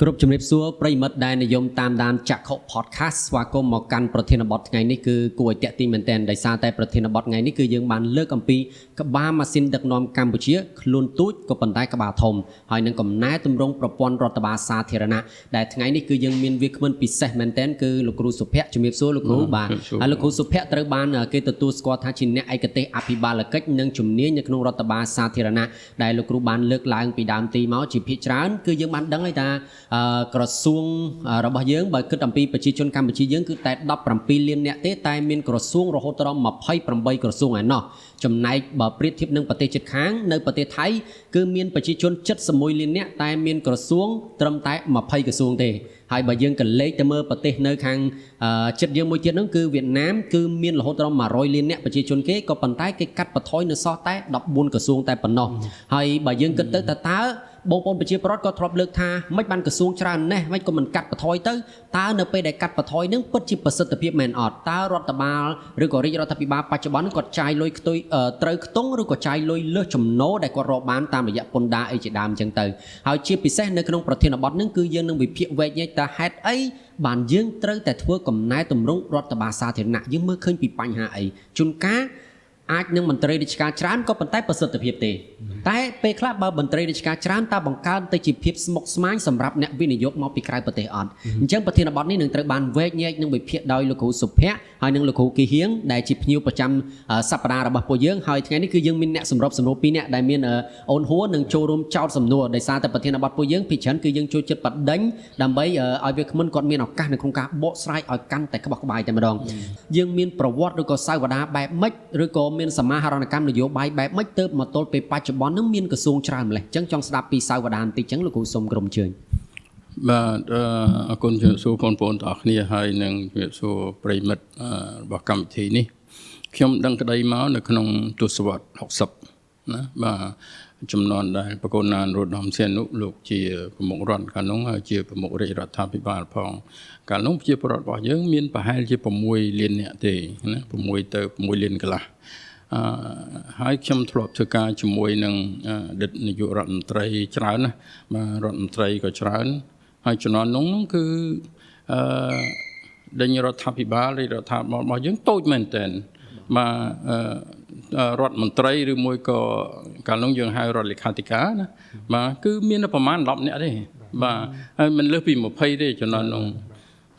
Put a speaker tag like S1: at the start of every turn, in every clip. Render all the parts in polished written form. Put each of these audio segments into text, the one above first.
S1: គ្រប់ជំរាបសួរប្រិមិត្តដែលនិយមតាមដានចក្ខុ podcast ស្វាគមន៍មកកាន់ប្រធានបទថ្ងៃនេះគឺគួរឲ្យតាក់ទាញមែនទែនដោយសារតែប្រធានបទថ្ងៃនេះគឺយើងបានលើកអំពីក្បាលម៉ាស៊ីនដឹកនាំកម្ពុជាខ្លួនទូចក៏ប៉ុន្តែក្បាលធំហើយនឹងកំណែទម្រង់ប្រព័ន្ធរដ្ឋបាលសាធារណៈដែលថ្ងៃនេះគឺយើងមានវាគ្មិនពិសេសមែនទែនគឺលោកគ្រូសុភ័ក្រជំរាបសួរលោកគ្រូបាទហើយលោកគ្រូសុភ័ក្រត្រូវបានគេទទួលស្គាល់ថាជាអ្នកឯកទេសអភិបាលកិច្ចនិងជំនាញនៅក្នុងរដ្ឋបាលសាធារណៈដែលលោកគ្រូបានលើកឡើងពីដើមទីមកជាភាគច្រើនគឺយើងបានដឹងហើយថាក្រសួងរបស់យើងបើគិតអំពីប្រជាជនកម្ពុជាយើងគឺតែ17លាននាក់ទេតែមានក្រសួងរហូតដល់28ក្រសួងឯណោះចំណែកបើប្រៀបធៀបនឹងប្រទេសជិតខាងនៅប្រទេសថៃគឺមានប្រជាជន71លាននាក់តែមានក្រសួងត្រឹមតែ20ក្រសួងទេហើយបើយើងក៏លេខទៅមើលប្រទេសនៅខាងជិតយើងមួយទៀតហ្នឹងគឺវៀតណាមគឺមានរហូតដល់100លាននាក់ប្រជាជនគេក៏ប៉ុន្តែគេកាត់បន្ថយនៅសល់តែ14ក្រសួងតែប៉ុណ្ណោះហើយបើយើងគិតទៅតើបងប្អូនប្រជាពលរដ្ឋក៏ធ្លាប់លើកថាមិនបានក្រសួងច្រើនណាស់មិនក៏មិនកាត់បន្ថយទៅតើនៅពេលដែលកាត់បន្ថយនឹងពិតជាប្រសិទ្ធភាពមែនអត់តើរដ្ឋបាលឬក៏រាជរដ្ឋាភិបាលបច្ចុប្បន្នគាត់ចាយលុយខ្ទុយត្រូវខ្ទង់ឬក៏ចាយលុយលើសចំណូលដែលគាត់រកបានតាមរយៈពន្ធដារអីជាដើមអញ្ចឹងទៅហើយជាពិសេសនៅក្នុងប្រធានបទនឹងគឺយើងនឹងវិភាគវែកញែកតើហេតុអីបានយើងត្រូវតែធ្វើកំណែទម្រង់រដ្ឋបាលសាធារណៈយើងមើលឃើញពីបញ្ហាអីជួនកាលអាចនឹងមន្ត្រីរាជការច្រើនក៏ប៉ុន្តែប្រសិទ្ធភាពទេតែពេលខ្លះបើមន្ត្រីរាជការច្រើនតើបង្កើនទៅជាភាពស្មុគស្មាញសម្រាប់អ្នកវិនិយោគមកពីក្រៅប្រទេសអត់អញ្ចឹងប្រធានបទនេះនឹងត្រូវបានវែកញែកនិងវិភាគដោយលោកគ្រូសុភ័ក្រហើយនិងលោកគ្រូគីហៀងដែលជាភ្ញៀវប្រចាំសប្តាហ៍របស់ពួកយើងហើយថ្ងៃនេះគឺយើងមានអ្នកសម្របសម្រួល2នាក់ដែលមានអូនហួរនិងចូលរួមចោតសំណួរដោយសារតែប្រធានបទពួកយើងពីច្រើនគឺយើងចូលចិត្តបដិញដើម្បីឲ្យវាគ្មិនគាត់មានឱកាសនៅក្នុងការបកស្រាយឲ្យកាន់តែក្បោះក្បាយតែម្ដងយើងមានប្រវត្តិឬក៏សាវតាបែបម៉េចឬក៏មានសមាហរណកម្មនយោបាយបែបម៉េចទៅមកទល់ពេលបច្ចុប្បន្ននឹងមានក្រសួងច្រើនម្លេះអញ្ចឹងចង់ស្ដាប់ពីសាវតាបន្តិចអញ្ចឹងលោកគ្រូសូមក្រុមជើញ
S2: បាទអរគុណជំរាបសួរបងប្អូនទាំងអស់គ្នាហើយនឹងជំរាបសួរប្រិមិត្តរបស់កម្មវិធីនេះខ្ញុំដឹងក្តីមកនៅក្នុងទសវត្ស60ណាបាទចំនួនដែលបកូនណានរតនសៀននោះលោកជាប្រមុខរដ្ឋកាលនោះហើយជាប្រមុខរាជរដ្ឋាភិបាលផងកាលនោះជាប្រវត្តិរបស់យើងមានប្រហែលជា6លាននាក់ទេណា6ទៅ6លានកន្លះហើយខ្ញុំធ្លាប់ធ្វើការជាមួយនឹងអតីតនាយករដ្ឋមន្ត្រីច្រើនណាបាទរដ្ឋមន្ត្រីក៏ច្រើនហើយជំនាន់នោះគឺដេញរដ្ឋាភិបាលរាជរដ្ឋាភិបាលរបស់យើងតូចមែនទែនបាទរដ្ឋមន្ត្រីឬមួយក៏កាលនោះយើងហៅរដ្ឋលេខាធិការណាបាទគឺមានប្រមាណ10នាក់ទេបាទហើយមិនលើសពី20ទេជំនាន់នោះ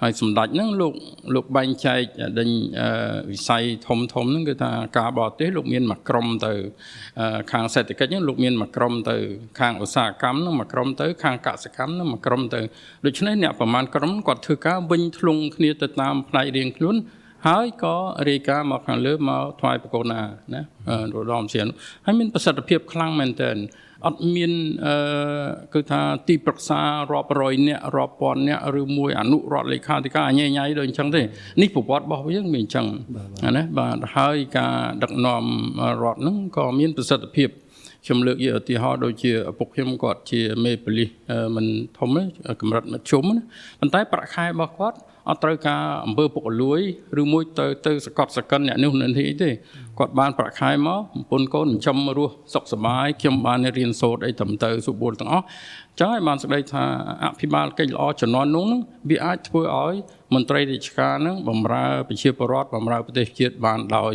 S2: ហើយសម្ដេចហ្នឹងលោកបែងចែកដេញវិស័យធំហ្នឹងគឺថាការបរទេសលោកមានមួយក្រុមទៅខាងសេដ្ឋកិច្ចហ្នឹងលោកមានមួយក្រុមទៅខាងឧស្សាហកម្មហ្នឹងមួយក្រុមទៅខាងកសិកម្មហ្នឹងមួយក្រុមទៅដូច្នេះអ្នកប្រមាណក្រុមគាត់ធ្វើការវិញធ្លុងគ្នាទៅតាមផ្នែករៀងខ្លួនហើយក៏រាយការណ៍មកខាងលើមកថ្វាយបកូនណាណារំដំសៀនហើយមានប្រសិទ្ធភាពខ្លាំងមែនទែនអត់មានគឺថាទីប្រឹក្សារាប់រយនាក់រាប់ពាន់នាក់ឬមួយអនុរដ្ឋលេខាធិការញ៉ៃដូចអញ្ចឹងទេនេះប្រវត្តិរបស់យើងមានអញ្ចឹងណាបាទហើយការដឹកនាំរដ្ឋហ្នឹងក៏មានប្រសិទ្ធភាពខ្ញុំលើកយកឧទាហរណ៍ដូចជាឪពុកខ្ញុំគាត់ជាមេប៉ូលីសមិនធំទេកម្រិតមធ្យមណាប៉ុន្តែប្រាក់ខែរបស់គាត់អត់ត្រូវការអំពើពុករលួយឬមួយទៅសកត់សកិនអ្នកនោះនេះទេគាត់បានប្រាក់ខែមកប្រពន្ធកូនចិញ្ចឹមរស់សុខសប្បាយខ្ញុំបានរៀនសូត្រអីត្រឹមត្រូវសុខបុលទាំងអស់ចឹងហើយបានស្ដីថាអភិបាលកិច្ចល្អជំនាន់នោះវាអាចធ្វើឲ្យមន្ត្រីរាជការនឹងបម្រើប្រជាពលរដ្ឋបម្រើប្រទេសជាតិបានដោយ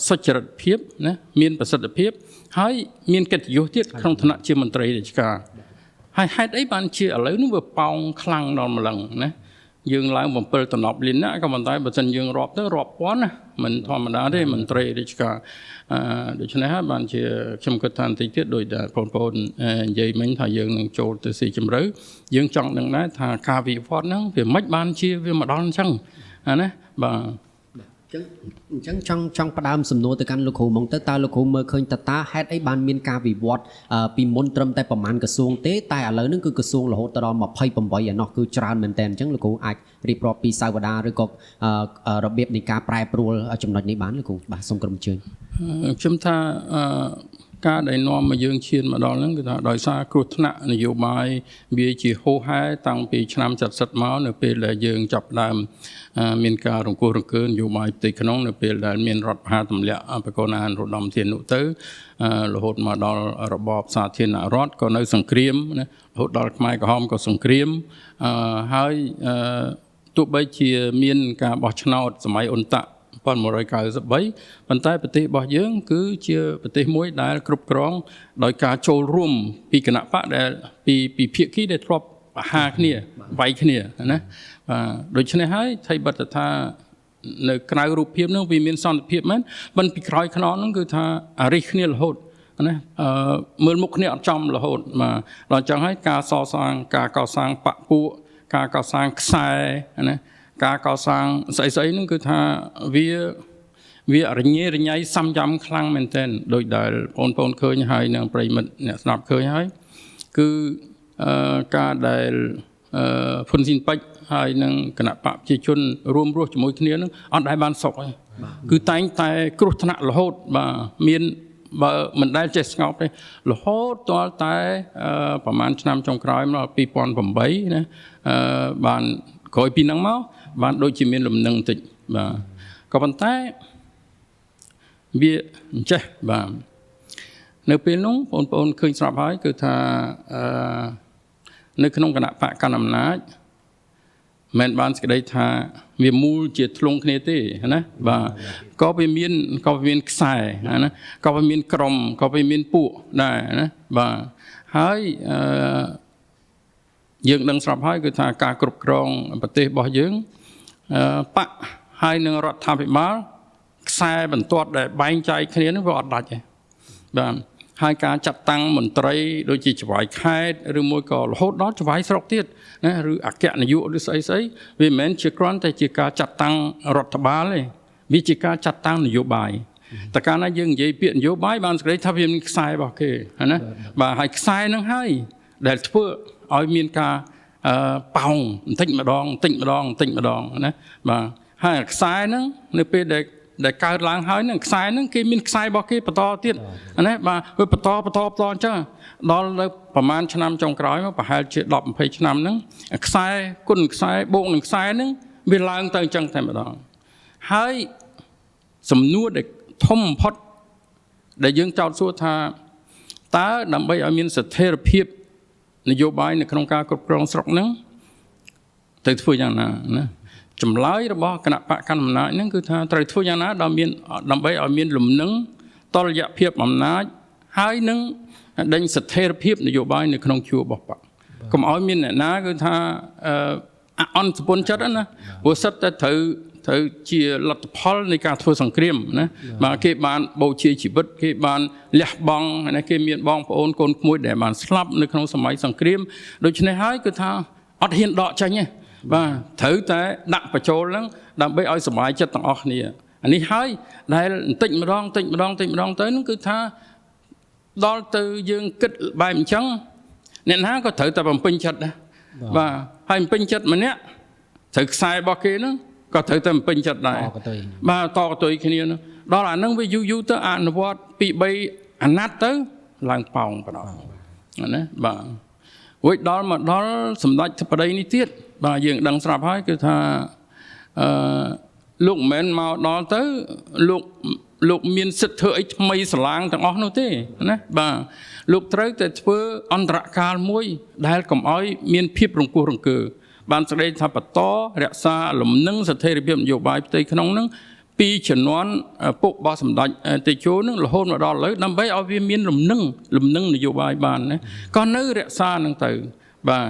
S2: សុចរិតភាពណាមានប្រសិទ្ធភាពហើយមានកិត្តិយសទៀតក្នុងឋានៈជាមន្ត្រីរាជការហើយហេតុអីបានជាឥឡូវនេះវាប៉ោងខ្លាំងដល់ម្លឹងណាយើងឡើង7តំណប់លានណាក៏ប៉ុន្តែបើសិនយើងរាប់ទៅរាប់ពាន់ណាមិនធម្មតាទេមន្ត្រីរាជការដូច្នេះហើយបានជាខ្ញុំគិតថាបន្តិចទៀតដោយតែបងប្អូននិយាយមិញថាយើងនឹងចូលទៅស៊ីជម្រៅយើងចង់ដឹងដែរថាការវិវត្តហ្នឹងវាមិនបានជាវាមកដល់អញ្ចឹងណាបាទ
S1: អញ្ចឹងចង់ផ្ដើមសំណួរទៅកាន់លោកគ្រូហ្មងទៅតើលោកគ្រូមើលឃើញតើហេតុអីបានមានការវិវត្តពីមុនត្រឹមតែប្រមាណក្រសួងទេតែឥឡូវហ្នឹងគឺក្រសួងរហូតដល់28ឯណោះគឺច្រើនមែនតើអញ្ចឹងលោកគ្រូអាចរៀបរាប់ពីសាវតាឬក៏របៀបនៃការប្រែប្រួលចំណុចនេះបានលោកគ្រូបាទសូមក្រុមជើញ
S2: ខ្ញុំថា ការដែលនាំមកយើងឈានមកដល់ហ្នឹងគឺថាដោយសារគ្រោះថ្នាក់នយោបាយវាជាហូរហែតាំងពីឆ្នាំ70មកនៅពេលដែលយើងចាប់ផ្ដើមមានការរង្គោះរង្គើនយោបាយផ្ទៃក្នុងនៅពេលដែលមានរដ្ឋបហាទម្លាក់បកកណានរដំធានុទៅរហូតមកដល់របបសាធារណរដ្ឋក៏នៅសង្គ្រាមណារហូតដល់ខ្មែរក្រហមក៏សង្គ្រាមហើយទោះបីជាមានការបោះឆ្នោតសម័យអ៊ុនតាក់1993ប៉ុន្តែប្រទេសរបស់យើងគឺជាប្រទេសមួយដែលគ្រប់គ្រងដោយការចូលរួមពីគណៈបកដែលពីភាគីដែលធ្លាប់បហាគ្នាវាយគ្នាណាបាទដូច្នេះហើយថៃបត្តថានៅក្រៅរូបភាពហ្នឹងវាមានសន្តិភាពមែនមិនពីក្រោយខ្នងហ្នឹងគឺថាអារិះគ្នារហូតណាមើលមុខគ្នាអត់ចំរហូតបាទដល់អញ្ចឹងហើយការកសាងបកពួកការកសាងខ្សែណាការកសាងស្អីហ្នឹងគឺថាវារញ៉េរញ៉ៃសំយ៉ាំខ្លាំងមែនទែនដោយដែលបងប្អូនឃើញហើយនឹងប្រិមិត្តអ្នកស្ដាប់ឃើញហើយគឺការដែលហ៊ុនស៊ីនពេជ្រហើយនឹងគណៈបកប្រជាជនរួមរស់ជាមួយគ្នានឹងអត់ដែលបានសុខទេគឺតែងតែគ្រោះថ្នាក់រហូតបាទមានបើមិនដែលចេះស្ងប់ទេរហូតទាល់តែប្រហែលឆ្នាំចុងក្រោយមក2008ណាបានក្រោយពីហ្នឹងមកបានដូចជាមានលំនឹងបន្តិចបាទក៏ប៉ុន្តែវាអញ្ចេះបាទនៅពេលនោះបងប្អូនឃើញស្រាប់ហើយគឺថានៅក្នុងគណៈបកកណ្ដាលអំណាចមិនបានសេចក្តីថាវាមូលជាធ្លុងគ្នាទេណាបាទក៏វាមានខ្សែណាក៏វាមានក្រុមក៏វាមានពួកដែរណាបាទហើយយើងដឹងស្រាប់ហើយគឺថាការគ្រប់គ្រងប្រទេសរបស់យើងបកហើយនឹងរដ្ឋាភិបាលខ្សែបន្ទាត់ដែលបែងចែកគ្នានោះវាអត់ដាច់ទេបាទហើយការចាត់តាំងមន្ត្រីដូចជាចៅហ្វាយខេត្តឬមួយក៏រហូតដល់ចៅហ្វាយស្រុកទៀតណាឬអគ្គនាយកឬស្អីវាមិនមែនជាគ្រាន់តែជាការចាត់តាំងរដ្ឋបាលទេវាជាការចាត់តាំងនយោបាយតែកាលណាយើងនិយាយពាក្យនយោបាយបានសេចក្តីថាវាមានខ្សែរបស់គេណាបាទហើយខ្សែហ្នឹងហើយដែលធ្វើឲ្យមានការប៉ោងបន្តិចម្ដងណាបាទហើយខ្សែហ្នឹងនៅពេលដែលកើតឡើងហើយហ្នឹងខ្សែហ្នឹងគេមានខ្សែរបស់គេបន្តទៀតណាបាទវាបន្តអញ្ចឹងដល់នៅប្រហែលឆ្នាំចុងក្រោយមកប្រហែលជា10-20ឆ្នាំហ្នឹងខ្សែគុណខ្សែបូកនឹងខ្សែហ្នឹងវាឡើងទៅអញ្ចឹងតែម្ដងហើយសំណួរដែលធំបំផុតដែលយើងចោទសួរថាតើដើម្បីឲ្យមានស្ថិរភាពនយោបាយនៅក្នុងការគ្រប់គ្រងស្រុកហ្នឹងទៅធ្វើយ៉ាងណាណាចម្លើយរបស់គណៈបកកណ្ដាលអំណាចហ្នឹងគឺថាត្រូវធ្វើយ៉ាងណាដើម្បីឲ្យមានលំនឹងតលយៈភាពអំណាចហើយនឹងដេញស្ថិរភាពនយោបាយនៅក្នុងជួររបស់បកកុំឲ្យមានអ្នកណាគឺថាអន់សពុនចិត្តណាព្រោះសិតតែត្រូវជាលទ្ធផលនៃការធ្វើសង្គ្រាមណាបាទគេបានបូជាជីវិតគេបានលះបង់ណាគេមានបងប្អូនកូនក្មួយដែលបានស្លាប់នៅក្នុងសម័យសង្គ្រាមដូច្នេះហើយគឺថាអត់ហ៊ានដកចេញទេបាទត្រូវតែដាក់បញ្ចូលហ្នឹងដើម្បីឲ្យសុបាយចិត្តទាំងអស់គ្នាអានេះហើយដែលបន្តិចម្ដងទៅហ្នឹងគឺថាដល់ទៅយើងគិតបែបអញ្ចឹងអ្នកណាក៏ត្រូវតែបំពេញចិត្តដែរបាទហើយបំពេញចិត្តម្នាក់ត្រូវខ្សែរបស់គេហ្នឹងក៏ត្រូវតែបំពេញចិត្តដែរបាទតកតុយគ្នាហ្នឹងដល់អាហ្នឹងវាយូរទៅអនុវត្ត2-3អាណត្តិទៅឡើងប៉ោងបណ្ដោយណាបាទរួចដល់សម្ដេចធិបតីនេះទៀតបាទយើងដឹងស្រាប់ហើយគឺថាលោកមិនមែនមកដល់ទៅលោកមានសិទ្ធិធ្វើអីថ្មីស្រឡាងទាំងអស់នោះទេណាបាទលោកត្រូវតែធ្វើអន្តរកាលមួយដែលកុំឲ្យមានភាពរង្គោះរង្គើបានស្ដីថាបន្តរក្សាលំនឹងស្ថិរភាពនយោបាយផ្ទៃក្នុងនឹងពីជំនាន់ពុករបស់សម្ដេចតេជោនឹងរហូតមកដល់ឥឡូវដើម្បីឲ្យវាមានលំនឹងនយោបាយបានណាក៏នៅរក្សានឹងទៅបាទ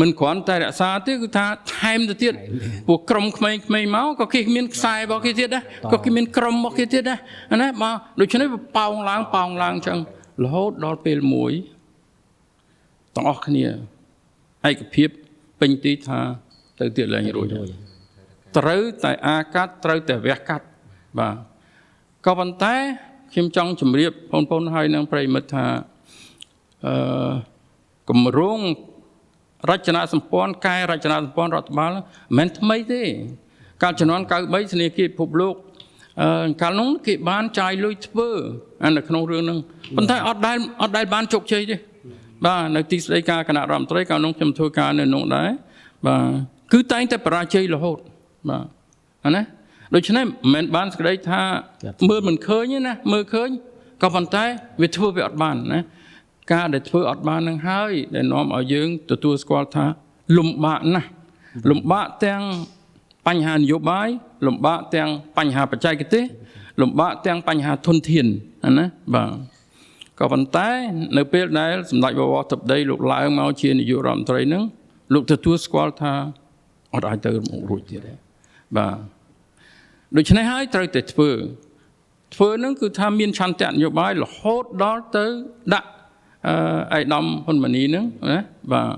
S2: មិនគ្រាន់តែរក្សាទេគឺថាថែមទៅទៀតពួកក្រុមក្មេងៗមកក៏គេមានខ្សែរបស់គេទៀតដែរក៏គេមានក្រុមរបស់គេទៀតដែរណាបាទដូច្នេះវាប៉ោងឡើងអញ្ចឹងរហូតដល់ពេលមួយទាំងអស់គ្នាឯកភាពពេញទីថាទៅទៀតឡើងរួចត្រូវតែអាកាត់ត្រូវតែវះកាត់បាទក៏ប៉ុន្តែខ្ញុំចង់ជម្រាបបងប្អូនហើយនឹងប្រិមិត្តថាគម្រោងរចនាសម្ព័ន្ធកែរចនាសម្ព័ន្ធរដ្ឋបាលមិនមែនថ្មីទេកាលជំនាន់93ធនាគារពិភពលោក កាលនោះគេបានចាយលុយធ្វើនៅក្នុងរឿងហ្នឹងប៉ុន្តែអត់ដែលបានជោគជ័យទេបាទនៅទីស្តីការគណៈរដ្ឋមន្ត្រីកាលនោះខ្ញុំធ្វើការនៅនោះដែរបាទគឺតែងតែបរាជ័យរហូតបាទណាដូច្នេះមិនមែនបានសេចក្តីថាមើលមិនឃើញទេណាមើលឃើញក៏ប៉ុន្តែវាធ្វើវាអត់បានណាការដែលធ្វើអត់បាននឹងហើយដែលនាំឲ្យយើងទទួលស្គាល់ថាលំបាកណាស់លំបាកទាំងបញ្ហានយោបាយលំបាកទាំងបញ្ហាបច្ចេកទេសលំបាកទាំងបញ្ហាធនធានណាបាទក៏ប៉ុន្តែនៅពេលដែលសម្ដេចបវរធិបតីលោកឡើងមកជានាយករដ្ឋមន្ត្រីហ្នឹងលោកទទួលស្គាល់ថាអត់អាចទៅរួចទៀតទេបាទដូច្នេះហើយត្រូវតែធ្វើហ្នឹងគឺថាមានឆន្ទៈនយោបាយរហូតដល់ទៅដាក់ឯកឧត្តមហ៊ុនម៉ាណីហ្នឹងណាបាទ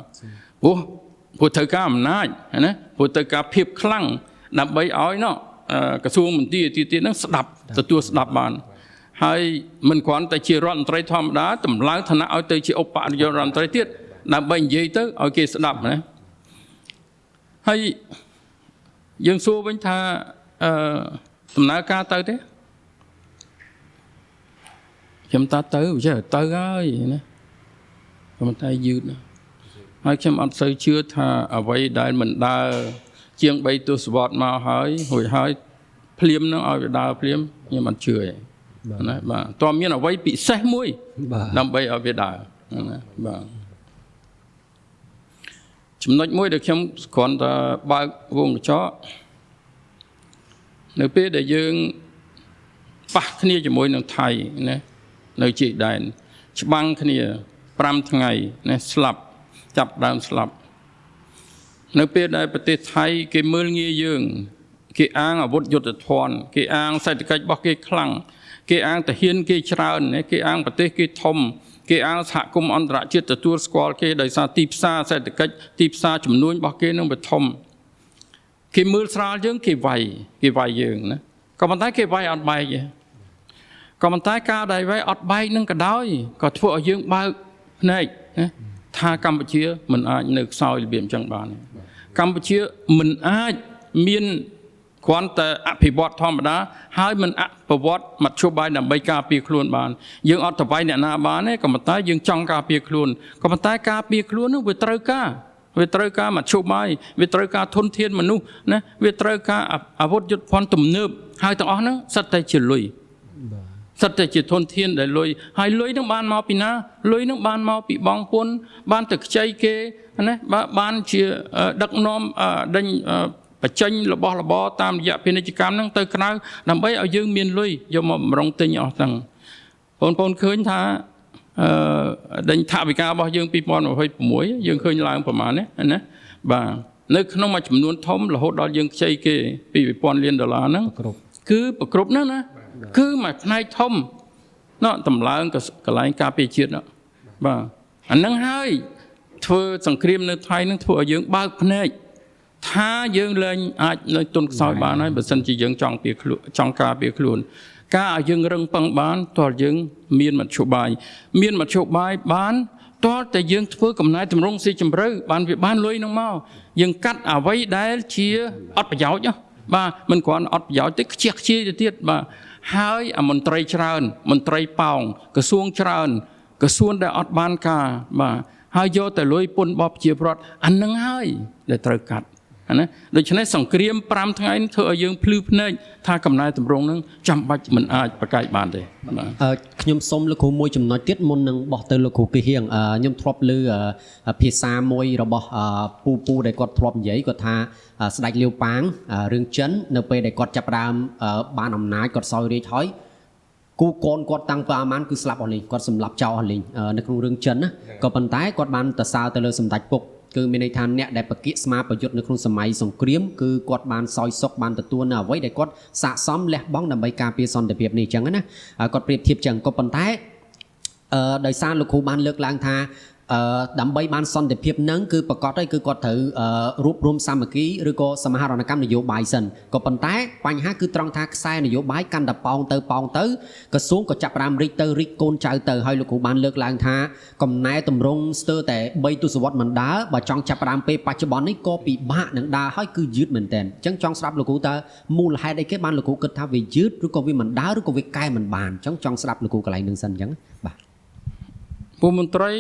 S2: ព្រោះត្រូវការអំណាចណាព្រោះត្រូវការភាពខ្លាំងដើម្បីឲ្យក្រសួងមន្ទីរទៀតហ្នឹងស្ដាប់ទទួលស្ដាប់បានហើយមិនគ្រាន់តែជារដ្ឋមន្ត្រីធម្មតាតម្លើងឋានៈឲ្យទៅជាឧបនាយករដ្ឋមន្ត្រីទៀតដើម្បីនិយាយទៅឲ្យគេស្ដាប់ណាហើយយើងសួរវិញថាដំណើរការទៅទេខ្ញុំតាទៅចេះទៅហើយណាប៉ុន្តែយឺតណាស់ហើយខ្ញុំអត់សូវជឿថាអ្វីដែលមិនដើរជាង3ទសវត្សរ៍មកហើយរួចហើយភ្លាមនឹងឲ្យវាដើរភ្លាមខ្ញុំអត់ជឿទេណាបាទតើមានអ្វីពិសេសមួយដើម្បីឲ្យវាដើរណាបាទចំណុចមួយដែលខ្ញុំគ្រាន់តែបើកវងកញ្ចក់នៅពេលដែលយើងប៉ះគ្នាជាមួយនឹងថៃណានៅជាដែនច្បាំងគ្នា5ថ្ងៃណាស្លាប់ចាប់ដើមស្លាប់នៅពេលដែលប្រទេសថៃគេមើលងាយយើងគេអាងអាវុធយុទ្ធភ័ណ្ឌគេអាងសេដ្ឋកិច្ចរបស់គេខ្លាំងគេអាងទាហានគេច្រើនគេអាងប្រទេសគេធំគេអាងសហគមន៍អន្តរជាតិទទួលស្គាល់គេដោយសារទីផ្សារសេដ្ឋកិច្ចទីផ្សារចំនួនរបស់គេនឹងវាធំគេមើលស្រាលយើងគេវាយយើងណាក៏ប៉ុន្តែគេវាយអត់បែកទេក៏ប៉ុន្តែការដែលវាយអត់បែកនឹងក៏ដោយក៏ធ្វើឲ្យយើងបើកភ្នែកណាថាកម្ពុជាមិនអាចនៅខ្សោយរបៀបអញ្ចឹងបានកម្ពុជាមិនអាចមានគ្រាន់តែអភិវឌ្ឍធម្មតាហើយមិនអភិវឌ្ឍមធ្យោបាយដើម្បីការពារខ្លួនបានយើងអត់ទៅវាយអ្នកណាបានទេក៏ប៉ុន្តែយើងចង់ការពារខ្លួនក៏ប៉ុន្តែការពារខ្លួននោះវាត្រូវការមធ្យោបាយវាត្រូវការធនធានមនុស្សណាវាត្រូវការអាវុធយុទ្ធភ័ណ្ឌទំនើបហើយទាំងអស់ហ្នឹងសិតតែជាលុយសិតតែជាធនធានដែលលុយហើយលុយនឹងបានមកពីណាលុយនឹងបានមកពីបងពុនបានទៅខ្ចីគេណាបានជាដឹកនាំដេញបញ្ចេញរបស់របរតាមរយៈពាណិជ្ជកម្មហ្នឹងទៅក្រៅដើម្បីឲ្យយើងមានលុយយកមកបំរុងទិញអស់ហ្នឹងបងប្អូនឃើញថាដេញថវិការបស់យើង2026យើងឃើញឡើងប្រមាណណាបាទនៅក្នុងមួយចំនួនធំរហូតដល់យើងខ្ចីគេពី$1000 លានហ្នឹងគឺប្រគ្រប់ហ្នឹងណាគឺមួយផ្នែកធំតម្លើងកន្លែងការពារជាតិបាទអាហ្នឹងហើយធ្វើសង្គ្រាមនៅថៃហ្នឹងធ្វើឲ្យយើងបើកភ្នែកថាយើងលែងអាចនៅទុនខ្សោយបានហើយបើសិនជាយើងចង់ការពារខ្លួនការឲ្យយើងរឹងប៉ឹងបានតើយើងមានមធ្យោបាយបានតើតែយើងធ្វើកំណែតម្រង់ស៊ីជម្រៅបានវាបានលុយនឹងមកយើងកាត់អ្វីដែលជាអត់ប្រយោជន៍បាទមិនគ្រាន់អត់ប្រយោជន៍ទេខ្ជិះខ្ជាយទៅទៀតបាទហើយមន្ត្រីច្រើនមន្ត្រីប៉ោងក្រសួងច្រើនក្រសួងដែលអត់បានការបាទហើយយកតែលុយពន្ធរបស់ប្រជាពលរដ្ឋអានឹងហើយដែលត្រូវកាត់ណាដូច្នេះសង្គ្រាម5ថ្ងៃនេះធ្វើឲ្យយើងភ្លឺភ្នែកថាកំណែតម្រង់នឹងចាំបាច់មិនអាចប្រកែកបានទេ
S1: បាទខ្ញុំសូមលោកគ្រូមួយចំណុចទៀតមុននឹងបោះទៅលោកគ្រូគីហៀងខ្ញុំធ្លាប់ឮភាសាមួយរបស់ពូដែលគាត់ធ្លាប់និយាយគាត់ថាស្ដេចលាវប៉ាងរឿងចិននៅពេលដែលគាត់ចាប់ផ្ដើមបានអំណាចគាត់សោយរាជ្យហើយគូកូនគាត់តាំងពីអាម៉ានគឺស្លាប់អស់លេងគាត់សម្លាប់ចោលអស់លេងនៅក្នុងរឿងចិនណាក៏ប៉ុន្តែគាត់បានទៅសើទៅលើសម្ដេចពុកគឺមានន័យថាអ្នកដែលបកគិស្មាប្រយុទ្ធនៅក្នុងសម័យសង្គ្រាមគឺគាត់បានសោយសុខបានទទួលនៅអ្វីដែលគាត់ស័ក្តិសមលះបង់ដើម្បីការពារសន្តិភាពនេះអញ្ចឹងណាគាត់ប្រៀបធៀបចឹងក៏ប៉ុន្តែដោយសារលោកគ្រូបានលើកឡើងថា ដើម្បីបានសន្តិភាពនឹងគឺប្រកាសហើយគឺគាត់ត្រូវរួបរวมសាមគ្គីឬក៏សមាហរណកម្មនយោបាយសិនក៏ប៉ុន្តែបញ្ហាគឺត្រង់ថាខ្សែនយោបាយកាន់តែប៉ោងទៅក្រសួងក៏ចាប់ផ្ដើមរីកកូនចៅទៅហើយលោកគ្រូបានលើកឡើងថាកំណែតម្រង់ស្ទើរតែ3ទសវត្សរ៍មិនដើរបើចង់ចាប់ផ្ដើមពេលបច្ចុប្បន្ននេះក៏ពិបាកនឹងដើរហើយគឺយឺតមែនតើអញ្ចឹងចង់ស្ដាប់លោកគ្រូតើមូលហេតុអីគេបានលោកគ្រូគិតថាវាយឺតឬក៏វាមិនដើរឬក៏វាកែមិនបានអញ្ចឹងចង់ស្ដាប់លោកគ្រូកន្លែងនឹងសិនអញ្ចឹងបាទ
S2: ពលមន្ត្រី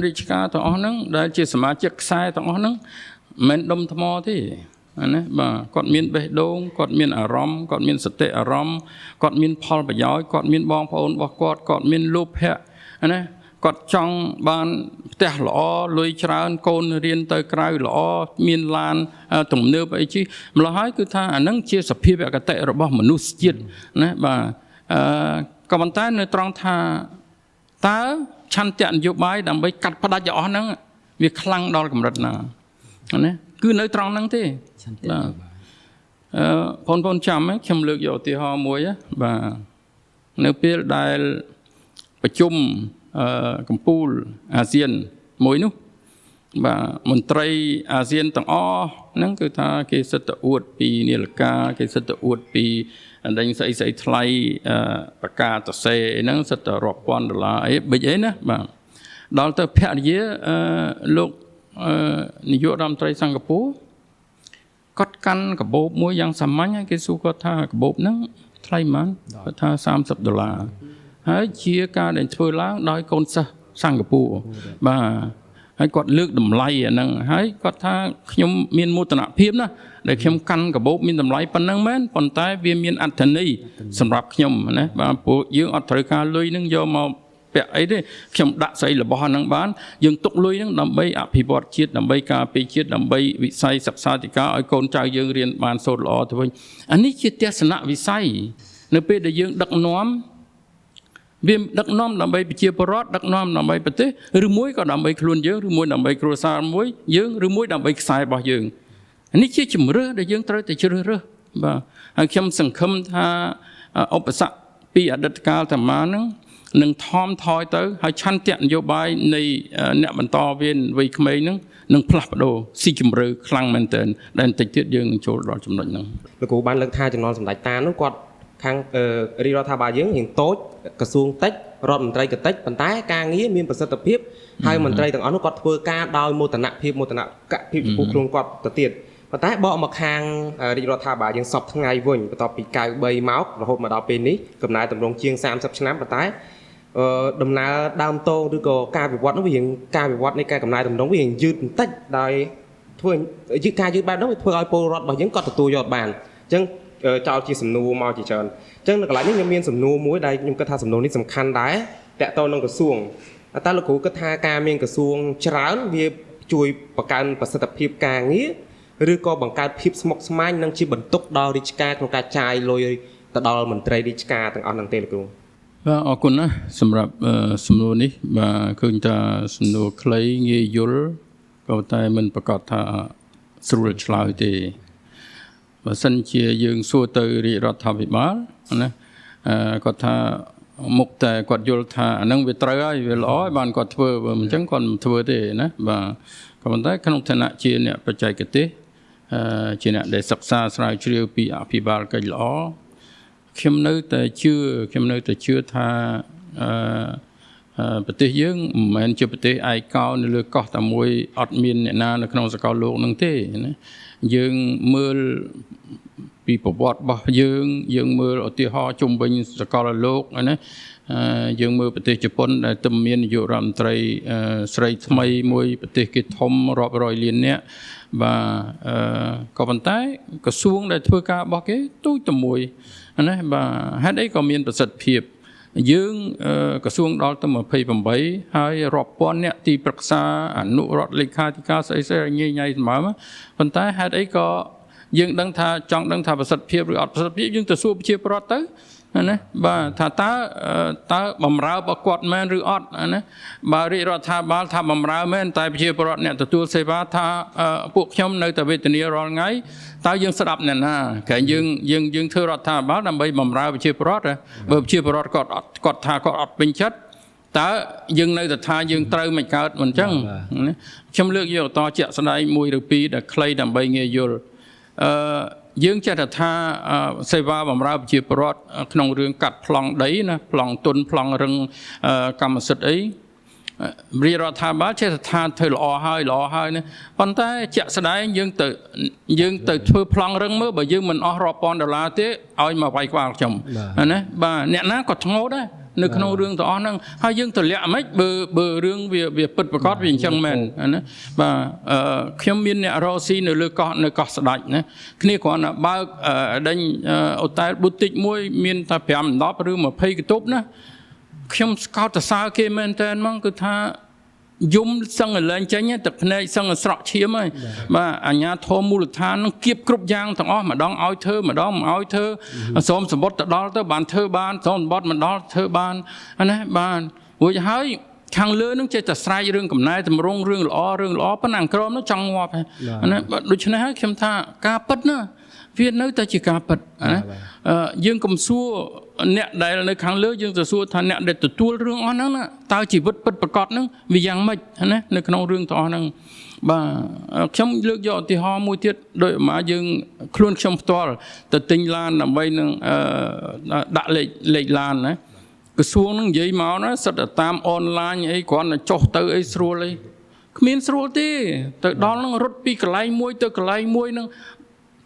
S2: រាជការទាំងអស់ហ្នឹងដែលជាសមាជិកខ្សែទាំងអស់ហ្នឹងមិនដុំថ្មទេណាបាទគាត់មានបេះដូងគាត់មានអារម្មណ៍គាត់មានសតិអារម្មណ៍គាត់មានផលប្រយោជន៍គាត់មានបងប្អូនរបស់គាត់មានលោភៈណាគាត់ចង់បានផ្ទះល្អលុយច្រើនកូនរៀនទៅក្រៅល្អមានឡានទំនើបអីជិះម្ល៉េះហើយគឺថាអាហ្នឹងជាសភាវគតិរបស់មនុស្សជាតិណាបាទក៏ប៉ុន្តែនៅត្រង់ថាតើឆន្ទៈនយោបាយដើម្បីកាត់ផ្ដាច់ឲ្យអស់ហ្នឹងវាខ្លាំងដល់កម្រិតណាណាគឺនៅត្រង់ហ្នឹងទេបាទបងចាំខ្ញុំលើកយកឧទាហរណ៍មួយបាទនៅពេលដែលប្រជុំកម្ពុជាអាស៊ានមួយនោះបាទមន្ត្រីអាស៊ានទាំងអស់ហ្នឹងគឺថាគេសិតទៅអួតពីនាឡិកាគេសិតទៅអួតពីដេញស្អីថ្លៃប្រកាសសេហ្នឹងសិតទៅរាប់ពាន់ដុល្លារអីបិចអីណាបាទដល់ទៅភរិយាលោកនាយករដ្ឋមន្ត្រីសិង្ហបុរីគាត់កាន់កាបូបមួយយ៉ាងសាមញ្ញហើយគេសួរគាត់ថាកាបូបហ្នឹងថ្លៃប៉ុន្មានគាត់ថា$30ហើយជាការដែលធ្វើឡើងដោយកូនសិស្សសិង្ហបុរីបាទហើយគាត់លើកតម្លៃអាហ្នឹងហើយគាត់ថាខ្ញុំមានមោទនភាពណាដែលខ្ញុំកាន់កាបូបមានតម្លៃប៉ុណ្ណឹងមែនប៉ុន្តែវាមានអត្ថន័យសម្រាប់ខ្ញុំណាបាទពួកយើងអត់ត្រូវការលុយហ្នឹងយកមកពាក់អីទេខ្ញុំដាក់ស្អីរបស់ហ្នឹងបានយើងទុកលុយហ្នឹងដើម្បីអភិវឌ្ឍជាតិដើម្បីការពារជាតិដើម្បីវិស័យសិក្សាធិការឲ្យកូនចៅយើងរៀនបានសូត្រល្អទៅវិញអានេះជាទស្សនវិស័យនៅពេលដែលយើងដឹកនាំវាដឹកនាំដើម្បីប្រជាពលរដ្ឋដឹកនាំដើម្បីប្រទេសឬមួយក៏ដើម្បីខ្លួនយើងឬមួយដើម្បីគ្រួសារមួយយើងឬមួយដើម្បីខ្សែរបស់យើងនេះជាជំរឿដែលយើងត្រូវតែជ្រើសរើសបាទហើយខ្ញុំសង្ឃឹមថាឧបសគ្គពីអតីតកាលតាម៉ាហ្នឹងនឹងថមថយទៅហើយឆន្ទៈនយោបាយនៃអ្នកបន្តវេនវ័យក្មេងហ្នឹងនឹងផ្លាស់ប្ដូរស៊ីជម្រៅខ្លាំងមែនទែនដែលបន្តិចទៀតយើងនឹងចូលដល់ចំណុចហ្នឹង
S3: លោកគ្រូបានលើកថាចំនួនសម្ដេចតានោះគាត់ខាងរាជរដ្ឋាភិបាលយើងរៀងតូចក្រសួងតិចរដ្ឋមន្ត្រីក៏តិចប៉ុន្តែការងារមានប្រសិទ្ធភាពហើយមន្ត្រីទាំងអស់នោះគាត់ធ្វើការដោយមោទនភាពចំពោះខ្លួនគាត់ទៅទៀតប៉ុន្តែបកមកខាងរាជរដ្ឋាភិបាលយើងសពថ្ងៃវិញបន្ទាប់ពី93មករហូតមកដល់ពេលនេះកំណែតម្រង់ជាង30ឆ្នាំប៉ុន្តែដំណើរដើមតោងឬក៏ការវិវត្តនោះវាការវិវត្តនៃការកំណែតម្រង់វាយឺតបន្តិចដោយធ្វើការយឺតបែបនោះវាធ្វើឲ្យពលរដ្ឋរបស់យើងគាត់ទទួលយកបានអញ្ចឹងចោលជាសំណួរមកជាច្រើនអញ្ចឹងនៅកន្លែងនេះខ្ញុំមានសំណួរមួយដែលខ្ញុំគិតថាសំណួរនេះសំខាន់ដែរតកតទៅនឹងក្រសួងតើលោកគ្រូគិតថាការមានក្រសួងច្រើនវាជួយបង្កើនប្រសិទ្ធភាពការងារឬក៏បង្កើតភាពស្មុគស្មាញនិងជាបន្ទុកដល់រាជការក្នុងការចាយលុយទៅដល់មន្ត្រីរាជការទាំងអស់ហ្នឹងទេលោកគ្រូ
S2: បាទអរគុណណាសម្រាប់សំណួរនេះបាទឃើញថាសំណួរខ្លីងាយយល់ក៏តែមិនប្រកាសថាស្រួលឆ្លើយទេបើសិនជាយើងសួរទៅរាជរដ្ឋាភិបាលណាគាត់ថាមុខតែគាត់យល់ថាអានឹងវាត្រូវហើយវាល្អហើយបានគាត់ធ្វើបើមិនអញ្ចឹងគាត់មិនធ្វើទេណាបាទក៏ប៉ុន្តែក្នុងឋានៈជាអ្នកបច្ចេកទេសជាអ្នកដែលសិក្សាស្រាវជ្រាវពីអភិបាលកិច្ចល្អខ្ញុំនៅតែជឿថាប្រទេសយើងមិនមែនជាប្រទេសឯកោនៅលើកោះតែមួយអត់មានអ្នកណានៅក្នុងសកលលោកនឹងទេណាយើងមើលពីប្រវត្តិរបស់យើងមើលឧទាហរណ៍ជុំវិញសកលលោកណាយើងមើលប្រទេសជប៉ុនដែលទំមាននាយករដ្ឋមន្ត្រីស្រីថ្មីមួយប្រទេសគេធំរាប់រយលាននាក់បាទក៏ប៉ុន្តែក្រសួងដែលធ្វើការរបស់គេទូចតែមួយណាបាទហេតុអីក៏មានប្រសិទ្ធភាពយើងក្រសួងដល់ទៅ28ហើយរាប់ពាន់អ្នកទីប្រឹក្សាអនុរដ្ឋលេខាធិការស្អីៗញ៉ៃសម្បើមប៉ុន្តែហេតុអីក៏យើងដឹងថាចង់ដឹងថាប្រសិទ្ធភាពឬអត់ប្រសិទ្ធភាពយើងទៅសួរប្រជាពលរដ្ឋទៅណាបាទថាតើបំរើរបស់គាត់មែនឬអត់ណាបើរាជរដ្ឋាភិបាលថាបំរើមែនតែប្រជាពលរដ្ឋអ្នកទទួលសេវាថាពួកខ្ញុំនៅតែវេទនារាល់ថ្ងៃតើយើងស្ដាប់អ្នកណាគេយើងធ្វើរដ្ឋាភិបាលដើម្បីបំរើប្រជាពលរដ្ឋបើប្រជាពលរដ្ឋគាត់ថាគាត់អត់ពេញចិត្ត តើយើងនៅតែថាយើងត្រូវមិនកើតមិនអញ្ចឹងខ្ញុំលើកយកតជាក់ស្ដែងមួយឬពីរដែលខ្លីដើម្បីងាយយល់យើងចេះតែថាសេវាបម្រើប្រជាពលរដ្ឋក្នុងរឿងកាត់ប្លង់ដីណាប្លង់ទុនប្លង់រឹងកម្មសិទ្ធិអីរាជរដ្ឋាភិបាលចេះតែថាធ្វើល្អហើយណាប៉ុន្តែជាក់ស្ដែងយើងទៅធ្វើប្លង់រឹងមើលបើយើងមិនអស់រាប់ពាន់ដុល្លារទេឲ្យមកវាយក្បាលខ្ញុំណាបាទអ្នកណាក៏ធ្ងោដែរនៅក្នុងរឿងទាំងអស់ហ្នឹងហើយយើងទម្លាក់មិនបើរឿងវាពិតប្រកបវាអញ្ចឹងមែនណាបាទខ្ញុំមានអ្នករកស៊ីនៅលើកោះស្ដាច់ណាគ្នាគ្រាន់តែបើកដេញអូតែលប៊ូទិកមួយមានតែ5 10ឬ20កន្ទប់ណាខ្ញុំស្កោតសរសើរគេមែនតើហ្មងគឺថាយំសឹងលែងចេញតែភ្នែកសឹងស្រក់ឈាមហើយបាទអាញាធមមូលដ្ឋាននឹងគៀបគ្រប់យ៉ាងទាំងអស់ម្ដងឲ្យធ្វើម្ដងមិនឲ្យធ្វើសូមសម្បត្តិទៅដល់ទៅបានធ្វើបានសូមសម្បត្តិមិនដល់ធ្វើបានណាបានរួចហើយខាងលើនឹងចេះតែស្រែករឿងកំណែតម្រង់រឿងល្អប៉ុន្តែក្រមនោះចង់ងាប់ហើយណាដូច្នេះហើយខ្ញុំថាការពិតណាវានៅតែជាការពិតណាយើងកុំសួរអ្នកដែលនៅខាងលើយើងទៅសួរថាអ្នកដែលទទួលរឿងអស់ហ្នឹងណាតើជីវិតពិតប្រកបហ្នឹងវាយ៉ាងម៉េចណានៅក្នុងរឿងទាំងអស់ហ្នឹងបាទខ្ញុំលើកយកឧទាហរណ៍មួយទៀតដោយមកយើងខ្លួនខ្ញុំផ្ទាល់ទៅទិញឡានដើម្បីនឹងដាក់លេខឡានណាក្រសួងហ្នឹងនិយាយមកណាសិតតែតាមអនឡាញអីគ្រាន់តែចុះទៅអីស្រួលអីគ្មានស្រួលទេទៅដល់ហ្នឹងរត់ពីកន្លែងមួយទៅកន្លែងមួយហ្នឹង